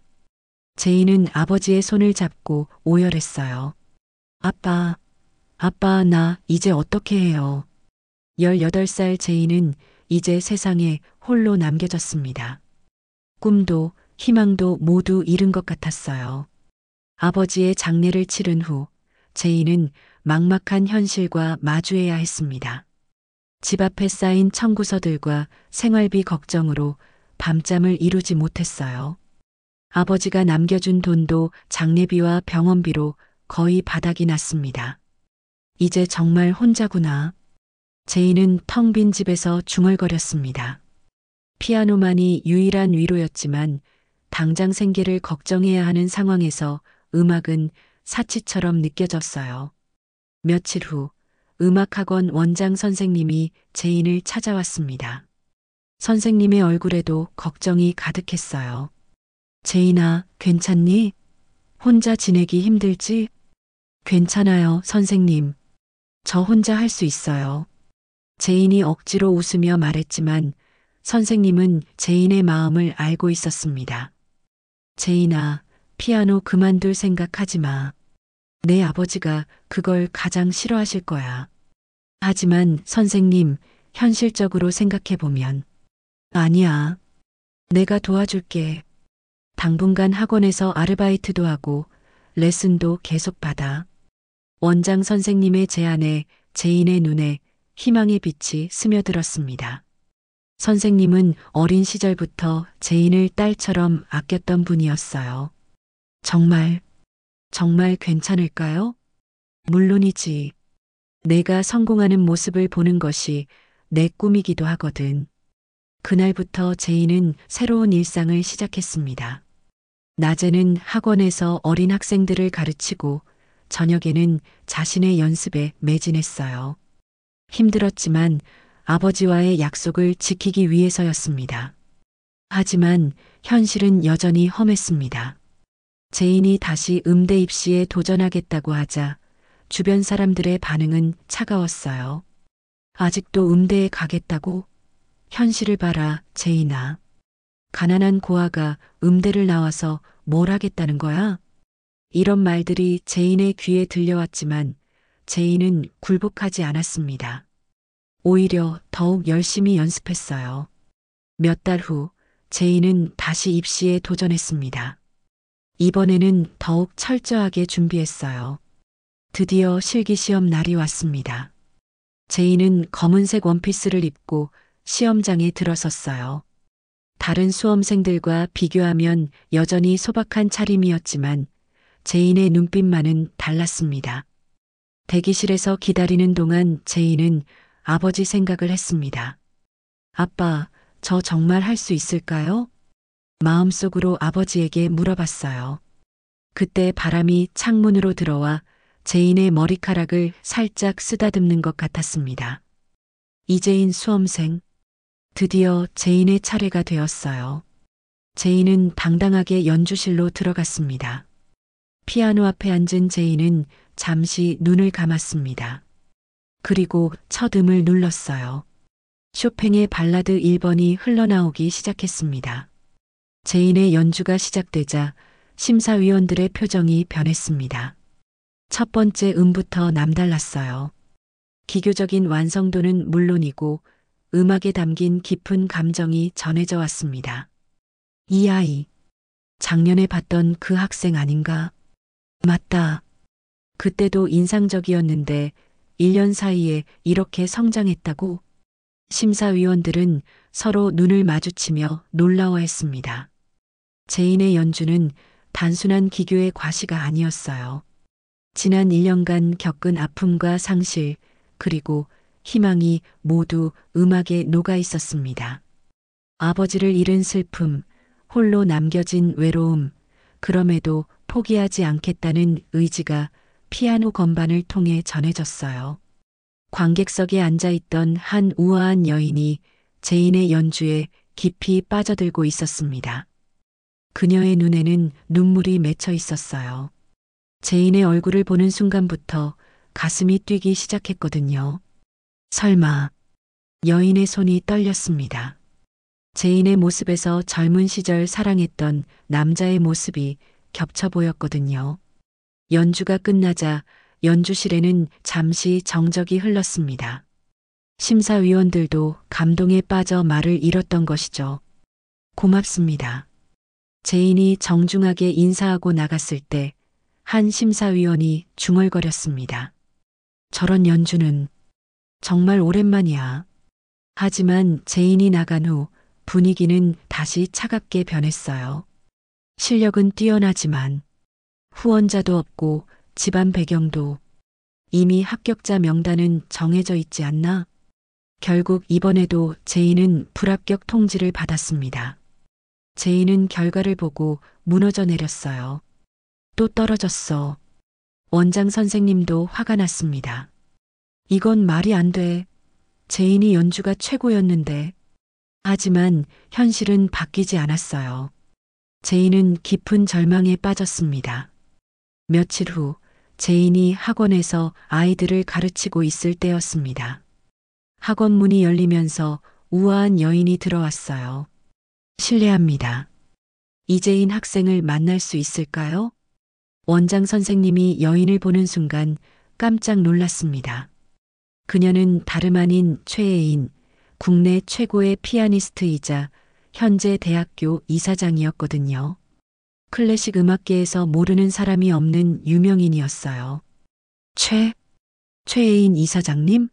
제인은 아버지의 손을 잡고 오열했어요. 아빠, 나 이제 어떻게 해요? 18살 제인은 이제 세상에 홀로 남겨졌습니다. 꿈도 희망도 모두 잃은 것 같았어요. 아버지의 장례를 치른 후 제인은 막막한 현실과 마주해야 했습니다. 집 앞에 쌓인 청구서들과 생활비 걱정으로 밤잠을 이루지 못했어요. 아버지가 남겨준 돈도 장례비와 병원비로 거의 바닥이 났습니다. 이제 정말 혼자구나. 제인은 텅 빈 집에서 중얼거렸습니다. 피아노만이 유일한 위로였지만 당장 생계를 걱정해야 하는 상황에서 음악은 사치처럼 느껴졌어요. 며칠 후 음악학원 원장 선생님이 제인을 찾아왔습니다. 선생님의 얼굴에도 걱정이 가득했어요. 제인아, 괜찮니? 혼자 지내기 힘들지? 괜찮아요, 선생님. 저 혼자 할 수 있어요. 제인이 억지로 웃으며 말했지만 선생님은 제인의 마음을 알고 있었습니다. 제인아, 피아노 그만둘 생각하지 마. 내 아버지가 그걸 가장 싫어하실 거야. 하지만 선생님, 현실적으로 생각해보면. 아니야. 내가 도와줄게. 당분간 학원에서 아르바이트도 하고 레슨도 계속 받아. 원장 선생님의 제안에 제인의 눈에 희망의 빛이 스며들었습니다. 선생님은 어린 시절부터 제인을 딸처럼 아꼈던 분이었어요. 정말 괜찮을까요? 물론이지. 내가 성공하는 모습을 보는 것이 내 꿈이기도 하거든. 그날부터 제인은 새로운 일상을 시작했습니다. 낮에는 학원에서 어린 학생들을 가르치고 저녁에는 자신의 연습에 매진했어요. 힘들었지만 아버지와의 약속을 지키기 위해서였습니다. 하지만 현실은 여전히 험했습니다. 제인이 다시 음대 입시에 도전하겠다고 하자 주변 사람들의 반응은 차가웠어요. 아직도 음대에 가겠다고? 현실을 봐라, 제인아. 가난한 고아가 음대를 나와서 뭘 하겠다는 거야? 이런 말들이 제인의 귀에 들려왔지만 제인은 굴복하지 않았습니다. 오히려 더욱 열심히 연습했어요. 몇 달 후 제인은 다시 입시에 도전했습니다. 이번에는 더욱 철저하게 준비했어요. 드디어 실기시험 날이 왔습니다. 제인은 검은색 원피스를 입고 시험장에 들어섰어요. 다른 수험생들과 비교하면 여전히 소박한 차림이었지만 제인의 눈빛만은 달랐습니다. 대기실에서 기다리는 동안 제인은 아버지 생각을 했습니다. 아빠, 저 정말 할 수 있을까요? 마음속으로 아버지에게 물어봤어요. 그때 바람이 창문으로 들어와 제인의 머리카락을 살짝 쓰다듬는 것 같았습니다. 이재인 수험생. 드디어 제인의 차례가 되었어요. 제인은 당당하게 연주실로 들어갔습니다. 피아노 앞에 앉은 제인은 잠시 눈을 감았습니다. 그리고 첫 음을 눌렀어요. 쇼팽의 발라드 1번이 흘러나오기 시작했습니다. 제인의 연주가 시작되자 심사위원들의 표정이 변했습니다. 첫 번째 음부터 남달랐어요. 기교적인 완성도는 물론이고 음악에 담긴 깊은 감정이 전해져 왔습니다. 이 아이, 작년에 봤던 그 학생 아닌가? 맞다. 그때도 인상적이었는데 1년 사이에 이렇게 성장했다고? 심사위원들은 서로 눈을 마주치며 놀라워했습니다. 제인의 연주는 단순한 기교의 과시가 아니었어요. 지난 1년간 겪은 아픔과 상실, 그리고 희망이 모두 음악에 녹아 있었습니다. 아버지를 잃은 슬픔, 홀로 남겨진 외로움, 그럼에도 포기하지 않겠다는 의지가 피아노 건반을 통해 전해졌어요. 관객석에 앉아있던 한 우아한 여인이 제인의 연주에 깊이 빠져들고 있었습니다. 그녀의 눈에는 눈물이 맺혀 있었어요. 제인의 얼굴을 보는 순간부터 가슴이 뛰기 시작했거든요. 설마, 여인의 손이 떨렸습니다. 제인의 모습에서 젊은 시절 사랑했던 남자의 모습이 겹쳐 보였거든요. 연주가 끝나자 연주실에는 잠시 정적이 흘렀습니다. 심사위원들도 감동에 빠져 말을 잃었던 것이죠. 고맙습니다. 제인이 정중하게 인사하고 나갔을 때 한 심사위원이 중얼거렸습니다. 저런 연주는 정말 오랜만이야. 하지만 제인이 나간 후 분위기는 다시 차갑게 변했어요. 실력은 뛰어나지만 후원자도 없고 집안 배경도 이미 합격자 명단은 정해져 있지 않나? 결국 이번에도 제인은 불합격 통지를 받았습니다. 제인은 결과를 보고 무너져 내렸어요. 또 떨어졌어. 원장 선생님도 화가 났습니다. 이건 말이 안 돼. 제인이 연주가 최고였는데. 하지만 현실은 바뀌지 않았어요. 제인은 깊은 절망에 빠졌습니다. 며칠 후 제인이 학원에서 아이들을 가르치고 있을 때였습니다. 학원 문이 열리면서 우아한 여인이 들어왔어요. 실례합니다. 이재인 학생을 만날 수 있을까요? 원장 선생님이 여인을 보는 순간 깜짝 놀랐습니다. 그녀는 다름 아닌 최애인, 국내 최고의 피아니스트이자 현재 대학교 이사장이었거든요. 클래식 음악계에서 모르는 사람이 없는 유명인이었어요. 최애인 이사장님?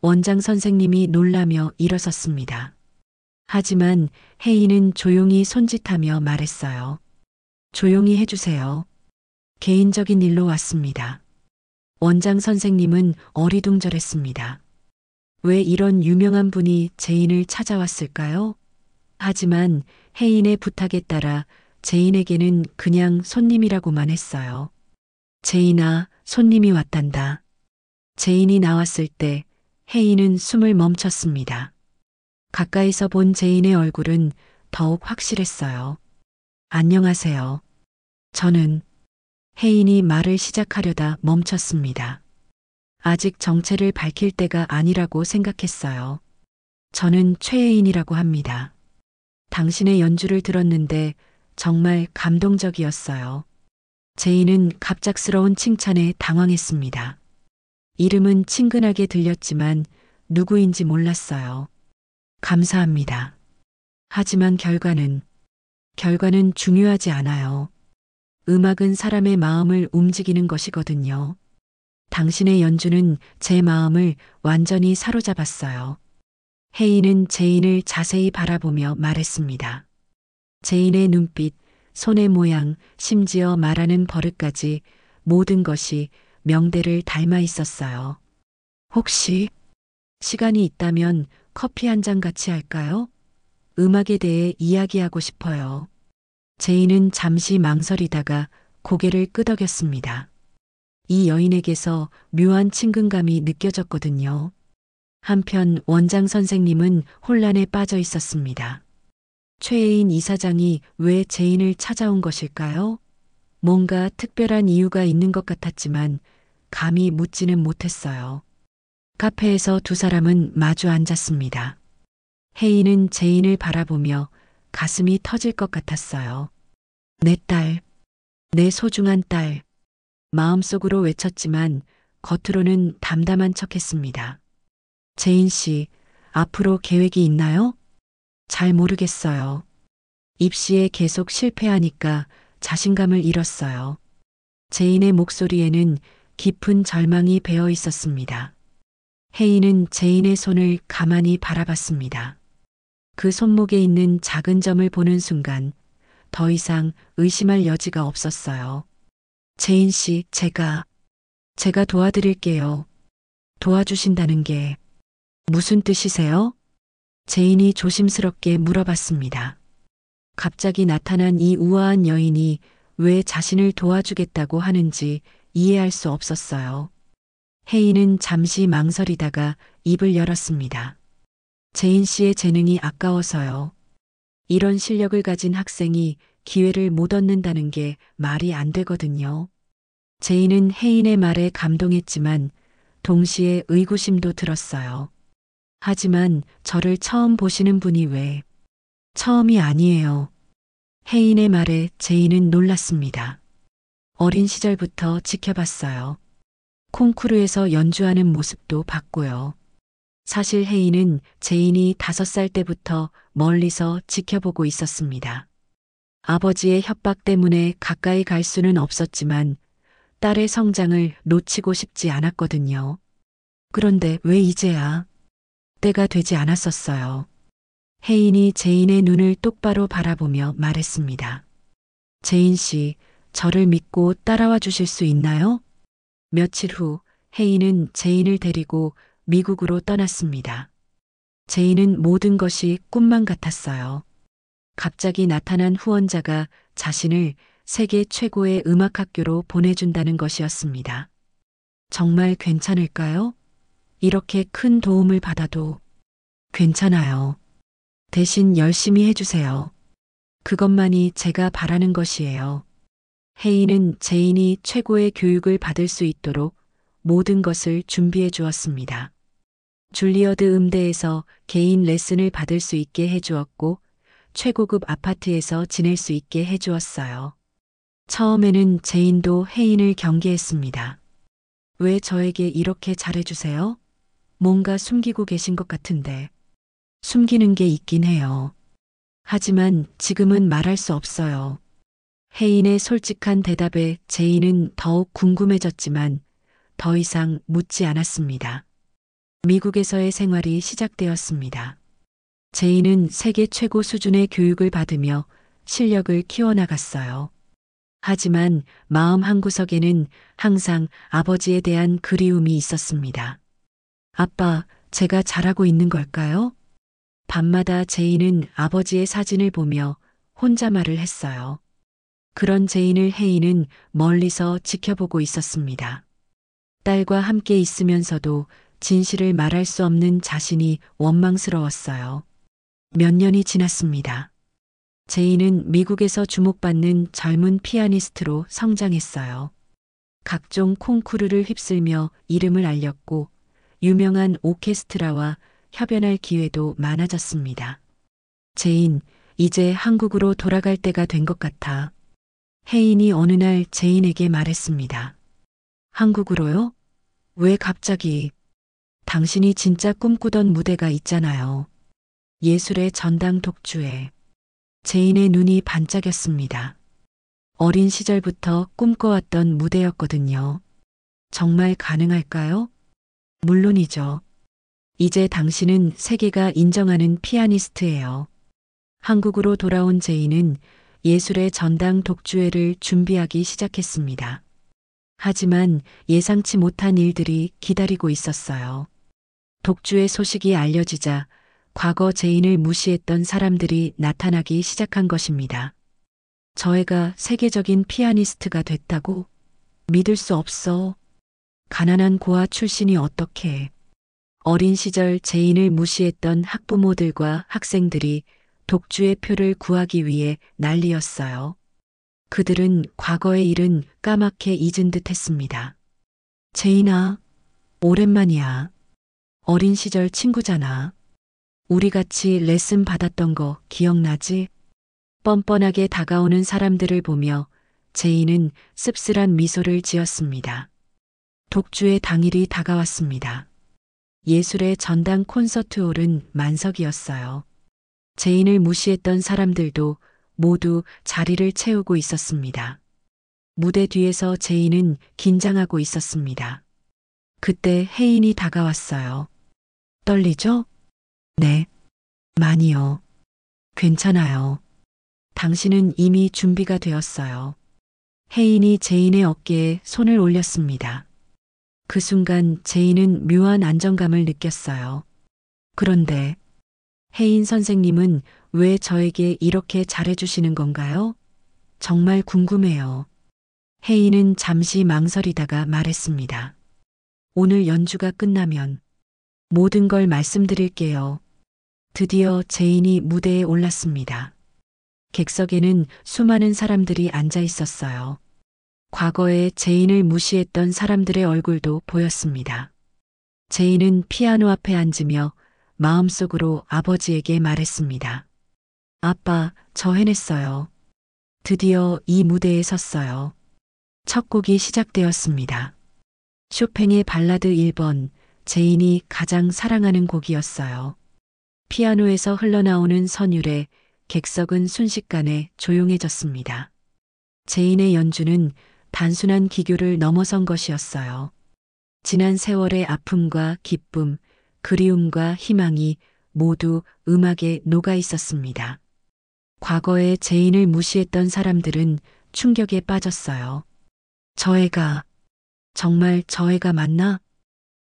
원장 선생님이 놀라며 일어섰습니다. 하지만 혜인은 조용히 손짓하며 말했어요. 조용히 해주세요. 개인적인 일로 왔습니다. 원장 선생님은 어리둥절했습니다. 왜 이런 유명한 분이 제인을 찾아왔을까요? 하지만 혜인의 부탁에 따라 제인에게는 그냥 손님이라고만 했어요. 제인아, 손님이 왔단다. 제인이 나왔을 때 혜인은 숨을 멈췄습니다. 가까이서 본 제인의 얼굴은 더욱 확실했어요. 안녕하세요. 저는 혜인이 말을 시작하려다 멈췄습니다. 아직 정체를 밝힐 때가 아니라고 생각했어요. 저는 최혜인이라고 합니다. 당신의 연주를 들었는데 정말 감동적이었어요. 제인은 갑작스러운 칭찬에 당황했습니다. 이름은 친근하게 들렸지만 누구인지 몰랐어요. 감사합니다. 하지만 결과는 중요하지 않아요. 음악은 사람의 마음을 움직이는 것이거든요. 당신의 연주는 제 마음을 완전히 사로잡았어요. 혜인은 제인을 자세히 바라보며 말했습니다. 제인의 눈빛, 손의 모양, 심지어 말하는 버릇까지 모든 것이 명대를 닮아 있었어요. 혹시 시간이 있다면 커피 한 잔 같이 할까요? 음악에 대해 이야기하고 싶어요. 제인은 잠시 망설이다가 고개를 끄덕였습니다. 이 여인에게서 묘한 친근감이 느껴졌거든요. 한편 원장 선생님은 혼란에 빠져 있었습니다. 최혜인 이사장이 왜 제인을 찾아온 것일까요? 뭔가 특별한 이유가 있는 것 같았지만 감히 묻지는 못했어요. 카페에서 두 사람은 마주 앉았습니다. 혜인은 제인을 바라보며 가슴이 터질 것 같았어요. 내 딸, 내 소중한 딸. 마음속으로 외쳤지만 겉으로는 담담한 척했습니다. 제인 씨, 앞으로 계획이 있나요? 잘 모르겠어요. 입시에 계속 실패하니까 자신감을 잃었어요. 제인의 목소리에는 깊은 절망이 배어 있었습니다. 혜인은 제인의 손을 가만히 바라봤습니다. 그 손목에 있는 작은 점을 보는 순간 더 이상 의심할 여지가 없었어요. 제인 씨, 제가 도와드릴게요. 도와주신다는 게 무슨 뜻이세요? 제인이 조심스럽게 물어봤습니다. 갑자기 나타난 이 우아한 여인이 왜 자신을 도와주겠다고 하는지 이해할 수 없었어요. 혜인은 잠시 망설이다가 입을 열었습니다. 제인 씨의 재능이 아까워서요. 이런 실력을 가진 학생이 기회를 못 얻는다는 게 말이 안 되거든요. 제인은 혜인의 말에 감동했지만 동시에 의구심도 들었어요. 하지만 저를 처음 보시는 분이 왜? 처음이 아니에요. 혜인의 말에 제인은 놀랐습니다. 어린 시절부터 지켜봤어요. 콩쿠르에서 연주하는 모습도 봤고요. 사실 혜인은 제인이 5살 때부터 멀리서 지켜보고 있었습니다. 아버지의 협박 때문에 가까이 갈 수는 없었지만 딸의 성장을 놓치고 싶지 않았거든요. 그런데 왜 이제야? 때가 되지 않았었어요. 혜인이 제인의 눈을 똑바로 바라보며 말했습니다. 제인 씨, 저를 믿고 따라와 주실 수 있나요? 며칠 후 혜인은 제인을 데리고 미국으로 떠났습니다. 제인은 모든 것이 꿈만 같았어요. 갑자기 나타난 후원자가 자신을 세계 최고의 음악학교로 보내준다는 것이었습니다. 정말 괜찮을까요? 이렇게 큰 도움을 받아도 괜찮아요. 대신 열심히 해주세요. 그것만이 제가 바라는 것이에요. 혜인은 제인이 최고의 교육을 받을 수 있도록 모든 것을 준비해 주었습니다. 줄리어드 음대에서 개인 레슨을 받을 수 있게 해주었고 최고급 아파트에서 지낼 수 있게 해주었어요. 처음에는 제인도 혜인을 경계했습니다. 왜 저에게 이렇게 잘해주세요? 뭔가 숨기고 계신 것 같은데. 숨기는 게 있긴 해요. 하지만 지금은 말할 수 없어요. 혜인의 솔직한 대답에 제인은 더욱 궁금해졌지만 더 이상 묻지 않았습니다. 미국에서의 생활이 시작되었습니다. 제인은 세계 최고 수준의 교육을 받으며 실력을 키워나갔어요. 하지만 마음 한구석에는 항상 아버지에 대한 그리움이 있었습니다. 아빠, 제가 잘하고 있는 걸까요? 밤마다 제인은 아버지의 사진을 보며 혼자 말을 했어요. 그런 제인을 혜인은 멀리서 지켜보고 있었습니다. 딸과 함께 있으면서도 진실을 말할 수 없는 자신이 원망스러웠어요. 몇 년이 지났습니다. 제인은 미국에서 주목받는 젊은 피아니스트로 성장했어요. 각종 콩쿠르를 휩쓸며 이름을 알렸고 유명한 오케스트라와 협연할 기회도 많아졌습니다. 제인, 이제 한국으로 돌아갈 때가 된 것 같아. 혜인이 어느 날 제인에게 말했습니다. 한국으로요? 왜 갑자기? 당신이 진짜 꿈꾸던 무대가 있잖아요. 예술의 전당 독주에. 제인의 눈이 반짝였습니다. 어린 시절부터 꿈꿔왔던 무대였거든요. 정말 가능할까요? 물론이죠. 이제 당신은 세계가 인정하는 피아니스트예요. 한국으로 돌아온 제인은 예술의 전당 독주회를 준비하기 시작했습니다. 하지만 예상치 못한 일들이 기다리고 있었어요. 독주회 소식이 알려지자 과거 제인을 무시했던 사람들이 나타나기 시작한 것입니다. 저 애가 세계적인 피아니스트가 됐다고? 믿을 수 없어. 가난한 고아 출신이 어떻게. 어린 시절 제인을 무시했던 학부모들과 학생들이 독주의 표를 구하기 위해 난리였어요. 그들은 과거의 일은 까맣게 잊은 듯 했습니다. 제인아, 오랜만이야. 어린 시절 친구잖아. 우리 같이 레슨 받았던 거 기억나지? 뻔뻔하게 다가오는 사람들을 보며 제인은 씁쓸한 미소를 지었습니다. 독주의 당일이 다가왔습니다. 예술의 전당 콘서트홀은 만석이었어요. 제인을 무시했던 사람들도 모두 자리를 채우고 있었습니다. 무대 뒤에서 제인은 긴장하고 있었습니다. 그때 혜인이 다가왔어요. 떨리죠? 네. 많이요. 괜찮아요. 당신은 이미 준비가 되었어요. 혜인이 제인의 어깨에 손을 올렸습니다. 그 순간 제인은 묘한 안정감을 느꼈어요. 그런데 혜인 선생님은 왜 저에게 이렇게 잘해주시는 건가요? 정말 궁금해요. 혜인은 잠시 망설이다가 말했습니다. 오늘 연주가 끝나면 모든 걸 말씀드릴게요. 드디어 제인이 무대에 올랐습니다. 객석에는 수많은 사람들이 앉아 있었어요. 과거에 제인을 무시했던 사람들의 얼굴도 보였습니다. 제인은 피아노 앞에 앉으며 마음속으로 아버지에게 말했습니다. 아빠, 저 해냈어요. 드디어 이 무대에 섰어요. 첫 곡이 시작되었습니다. 쇼팽의 발라드 1번, 제인이 가장 사랑하는 곡이었어요. 피아노에서 흘러나오는 선율에 객석은 순식간에 조용해졌습니다. 제인의 연주는 단순한 기교를 넘어선 것이었어요. 지난 세월의 아픔과 기쁨, 그리움과 희망이 모두 음악에 녹아 있었습니다. 과거에 제인을 무시했던 사람들은 충격에 빠졌어요. 저 애가, 정말 저 애가 맞나?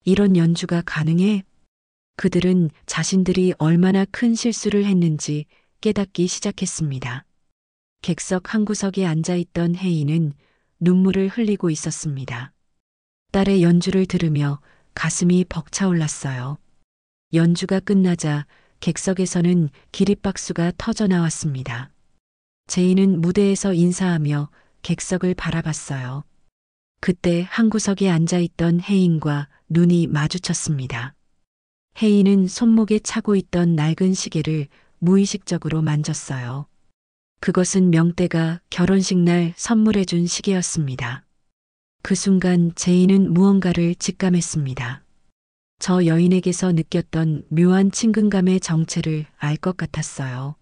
이런 연주가 가능해? 그들은 자신들이 얼마나 큰 실수를 했는지 깨닫기 시작했습니다. 객석 한 구석에 앉아있던 혜인은 눈물을 흘리고 있었습니다. 딸의 연주를 들으며 가슴이 벅차올랐어요. 연주가 끝나자 객석에서는 기립박수가 터져 나왔습니다. 제인은 무대에서 인사하며 객석을 바라봤어요. 그때 한 구석에 앉아있던 혜인과 눈이 마주쳤습니다. 혜인은 손목에 차고 있던 낡은 시계를 무의식적으로 만졌어요. 그것은 명대가 결혼식 날 선물해준 시계였습니다. 그 순간 제인은 무언가를 직감했습니다. 저 여인에게서 느꼈던 묘한 친근감의 정체를 알 것 같았어요.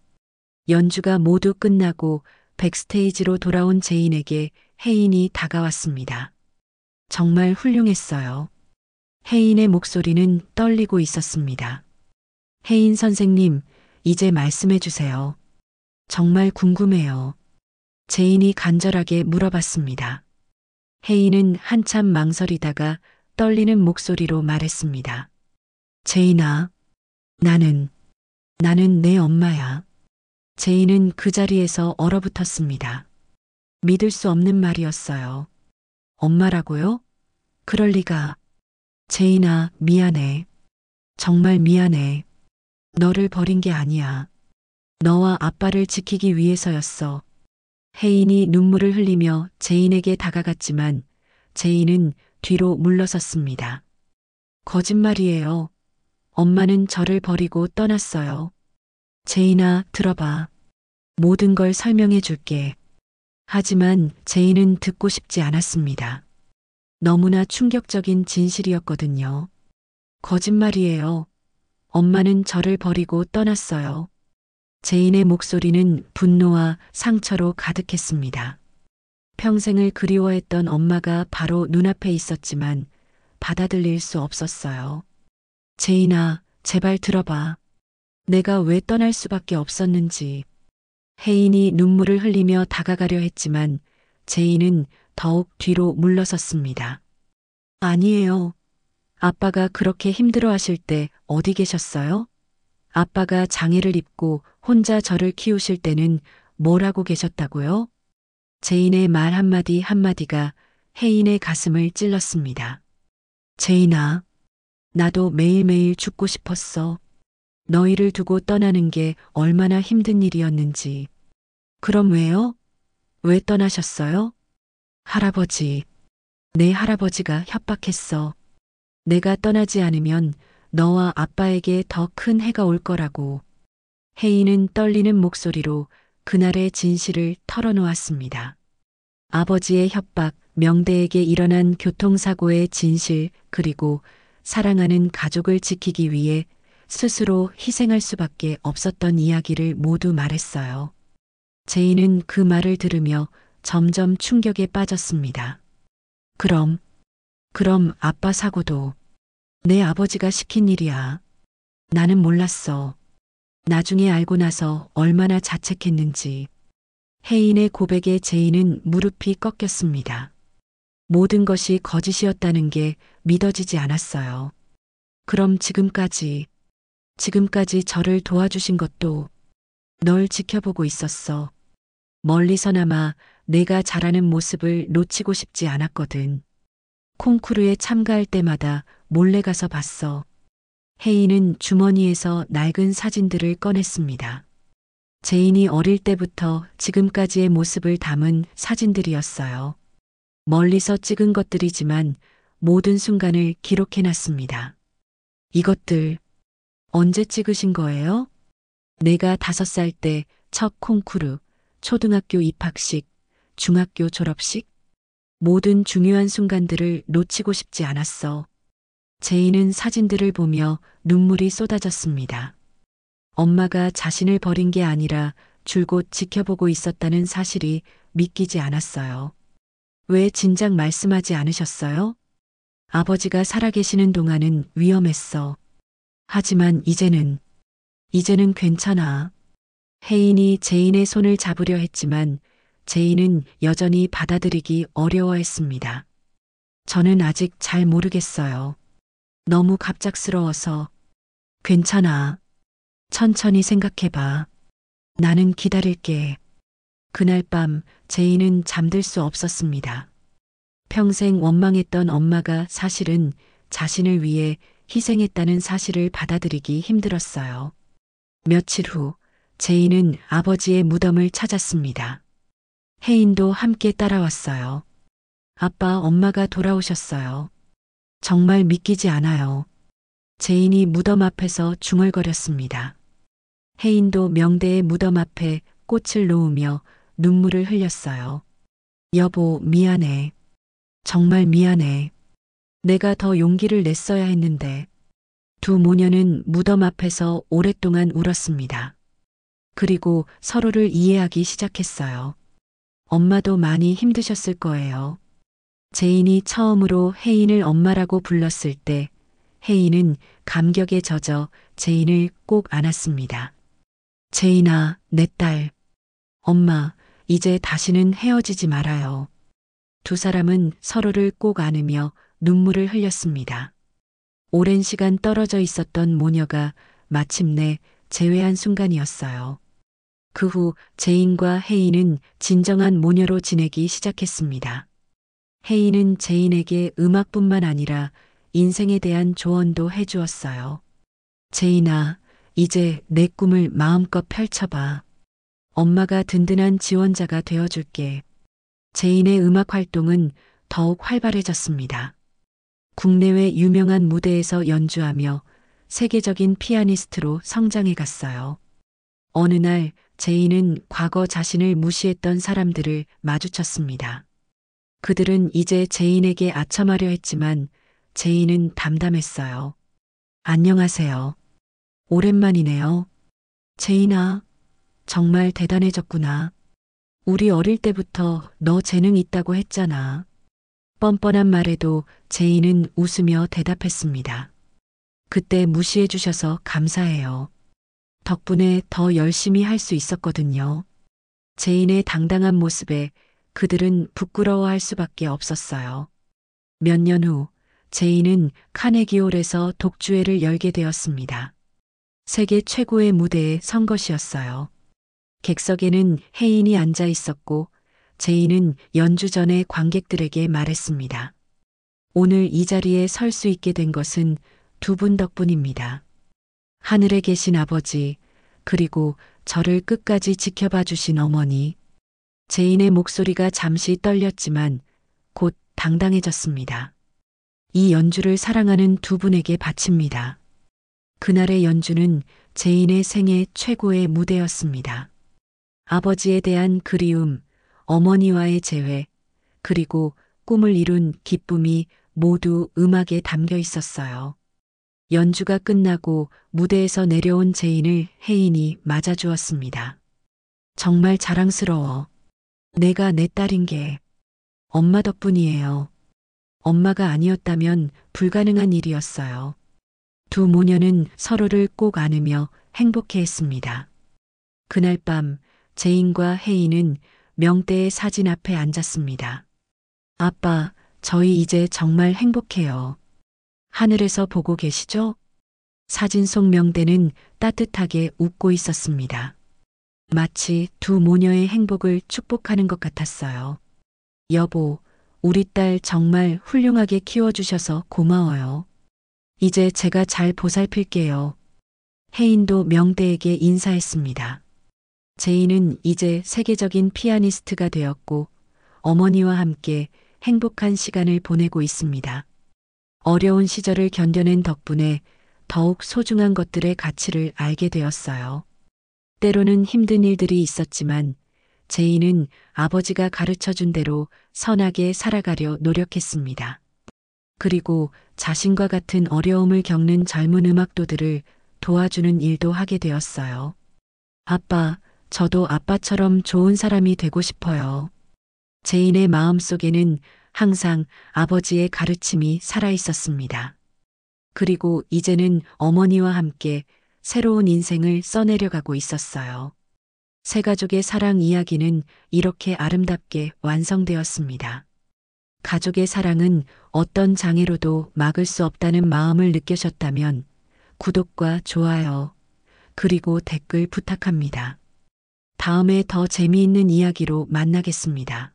연주가 모두 끝나고 백스테이지로 돌아온 제인에게 혜인이 다가왔습니다. 정말 훌륭했어요. 혜인의 목소리는 떨리고 있었습니다. 혜인 선생님, 이제 말씀해 주세요. 정말 궁금해요. 제인이 간절하게 물어봤습니다. 혜인은 한참 망설이다가 떨리는 목소리로 말했습니다. 제인아, 나는 내 엄마야. 제인은 그 자리에서 얼어붙었습니다. 믿을 수 없는 말이었어요. 엄마라고요? 그럴 리가. 제인아, 미안해. 정말 미안해. 너를 버린 게 아니야. 너와 아빠를 지키기 위해서였어. 혜인이 눈물을 흘리며 제인에게 다가갔지만 제인은 뒤로 물러섰습니다. 거짓말이에요. 엄마는 저를 버리고 떠났어요. 제인아, 들어봐. 모든 걸 설명해 줄게. 하지만 제인은 듣고 싶지 않았습니다. 너무나 충격적인 진실이었거든요. 거짓말이에요. 엄마는 저를 버리고 떠났어요. 제인의 목소리는 분노와 상처로 가득했습니다. 평생을 그리워했던 엄마가 바로 눈앞에 있었지만 받아들일 수 없었어요. 제인아, 제발 들어봐. 내가 왜 떠날 수밖에 없었는지. 혜인이 눈물을 흘리며 다가가려 했지만 제인은 더욱 뒤로 물러섰습니다. 아니에요. 아빠가 그렇게 힘들어 하실 때 어디 계셨어요? 아빠가 장애를 입고 혼자 저를 키우실 때는 뭘 하고 계셨다고요? 제인의 말 한마디 한마디가 혜인의 가슴을 찔렀습니다. 제인아, 나도 매일매일 죽고 싶었어. 너희를 두고 떠나는 게 얼마나 힘든 일이었는지. 그럼 왜요? 왜 떠나셨어요? 할아버지. 내 할아버지가 협박했어. 내가 떠나지 않으면 너와 아빠에게 더 큰 해가 올 거라고. 혜인은 떨리는 목소리로 그날의 진실을 털어놓았습니다. 아버지의 협박, 명대에게 일어난 교통사고의 진실, 그리고 사랑하는 가족을 지키기 위해 스스로 희생할 수밖에 없었던 이야기를 모두 말했어요. 제인은 그 말을 들으며 점점 충격에 빠졌습니다. 그럼 아빠 사고도 내 아버지가 시킨 일이야. 나는 몰랐어. 나중에 알고 나서 얼마나 자책했는지. 혜인의 고백에 제인은 무릎이 꺾였습니다. 모든 것이 거짓이었다는 게 믿어지지 않았어요. 그럼 지금까지 저를 도와주신 것도 널 지켜보고 있었어. 멀리서나마 내가 자라는 모습을 놓치고 싶지 않았거든. 콩쿠르에 참가할 때마다 몰래 가서 봤어. 혜인은 주머니에서 낡은 사진들을 꺼냈습니다. 제인이 어릴 때부터 지금까지의 모습을 담은 사진들이었어요. 멀리서 찍은 것들이지만 모든 순간을 기록해놨습니다. 이것들 언제 찍으신 거예요? 내가 5살 때 첫 콩쿠르, 초등학교 입학식, 중학교 졸업식, 모든 중요한 순간들을 놓치고 싶지 않았어. 제인은 사진들을 보며 눈물이 쏟아졌습니다. 엄마가 자신을 버린 게 아니라 줄곧 지켜보고 있었다는 사실이 믿기지 않았어요. 왜 진작 말씀하지 않으셨어요? 아버지가 살아계시는 동안은 위험했어. 하지만 이제는 괜찮아. 혜인이 제인의 손을 잡으려 했지만 제인은 여전히 받아들이기 어려워했습니다. 저는 아직 잘 모르겠어요. 너무 갑작스러워서. 괜찮아. 천천히 생각해봐. 나는 기다릴게. 그날 밤 제인은 잠들 수 없었습니다. 평생 원망했던 엄마가 사실은 자신을 위해 희생했다는 사실을 받아들이기 힘들었어요. 며칠 후 제인은 아버지의 무덤을 찾았습니다. 혜인도 함께 따라왔어요. 아빠, 엄마가 돌아오셨어요. 정말 믿기지 않아요. 제인이 무덤 앞에서 중얼거렸습니다. 혜인도 명대의 무덤 앞에 꽃을 놓으며 눈물을 흘렸어요. 여보, 미안해. 정말 미안해. 내가 더 용기를 냈어야 했는데. 두 모녀는 무덤 앞에서 오랫동안 울었습니다. 그리고 서로를 이해하기 시작했어요. 엄마도 많이 힘드셨을 거예요. 제인이 처음으로 혜인을 엄마라고 불렀을 때 혜인은 감격에 젖어 제인을 꼭 안았습니다. 제인아, 내 딸. 엄마, 이제 다시는 헤어지지 말아요. 두 사람은 서로를 꼭 안으며 눈물을 흘렸습니다. 오랜 시간 떨어져 있었던 모녀가 마침내 재회한 순간이었어요. 그 후 제인과 혜인은 진정한 모녀로 지내기 시작했습니다. 혜인은 제인에게 음악뿐만 아니라 인생에 대한 조언도 해주었어요. 제인아, 이제 내 꿈을 마음껏 펼쳐봐. 엄마가 든든한 지원자가 되어줄게. 제인의 음악 활동은 더욱 활발해졌습니다. 국내외 유명한 무대에서 연주하며 세계적인 피아니스트로 성장해 갔어요. 어느 날 제인은 과거 자신을 무시했던 사람들을 마주쳤습니다. 그들은 이제 제인에게 아첨하려 했지만 제인은 담담했어요. 안녕하세요. 오랜만이네요. 제인아, 정말 대단해졌구나. 우리 어릴 때부터 너 재능 있다고 했잖아. 뻔뻔한 말에도 제인은 웃으며 대답했습니다. 그때 무시해 주셔서 감사해요. 덕분에 더 열심히 할 수 있었거든요. 제인의 당당한 모습에 그들은 부끄러워할 수밖에 없었어요. 몇 년 후, 제인은 카네기홀에서 독주회를 열게 되었습니다. 세계 최고의 무대에 선 것이었어요. 객석에는 혜인이 앉아 있었고 제인은 연주 전에 관객들에게 말했습니다. 오늘 이 자리에 설 수 있게 된 것은 두 분 덕분입니다. 하늘에 계신 아버지, 그리고 저를 끝까지 지켜봐 주신 어머니. 제인의 목소리가 잠시 떨렸지만 곧 당당해졌습니다. 이 연주를 사랑하는 두 분에게 바칩니다. 그날의 연주는 제인의 생애 최고의 무대였습니다. 아버지에 대한 그리움, 어머니와의 재회, 그리고 꿈을 이룬 기쁨이 모두 음악에 담겨 있었어요. 연주가 끝나고 무대에서 내려온 제인을 혜인이 맞아주었습니다. 정말 자랑스러워. 내가 내 딸인 게 엄마 덕분이에요. 엄마가 아니었다면 불가능한 일이었어요. 두 모녀는 서로를 꼭 안으며 행복해했습니다. 그날 밤 제인과 혜인은 명대의 사진 앞에 앉았습니다. 아빠, 저희 이제 정말 행복해요. 하늘에서 보고 계시죠? 사진 속 명대는 따뜻하게 웃고 있었습니다. 마치 두 모녀의 행복을 축복하는 것 같았어요. 여보, 우리 딸 정말 훌륭하게 키워주셔서 고마워요. 이제 제가 잘 보살필게요. 혜인도 명대에게 인사했습니다. 제인은 이제 세계적인 피아니스트가 되었고 어머니와 함께 행복한 시간을 보내고 있습니다. 어려운 시절을 견뎌낸 덕분에 더욱 소중한 것들의 가치를 알게 되었어요. 때로는 힘든 일들이 있었지만 제인은 아버지가 가르쳐 준 대로 선하게 살아가려 노력했습니다. 그리고 자신과 같은 어려움을 겪는 젊은 음악도들을 도와주는 일도 하게 되었어요. 아빠, 저도 아빠처럼 좋은 사람이 되고 싶어요. 제인의 마음속에는 항상 아버지의 가르침이 살아 있었습니다. 그리고 이제는 어머니와 함께 새로운 인생을 써내려가고 있었어요. 세 가족의 사랑 이야기는 이렇게 아름답게 완성되었습니다. 가족의 사랑은 어떤 장애로도 막을 수 없다는 마음을 느끼셨다면 구독과 좋아요, 그리고 댓글 부탁합니다. 다음에 더 재미있는 이야기로 만나겠습니다.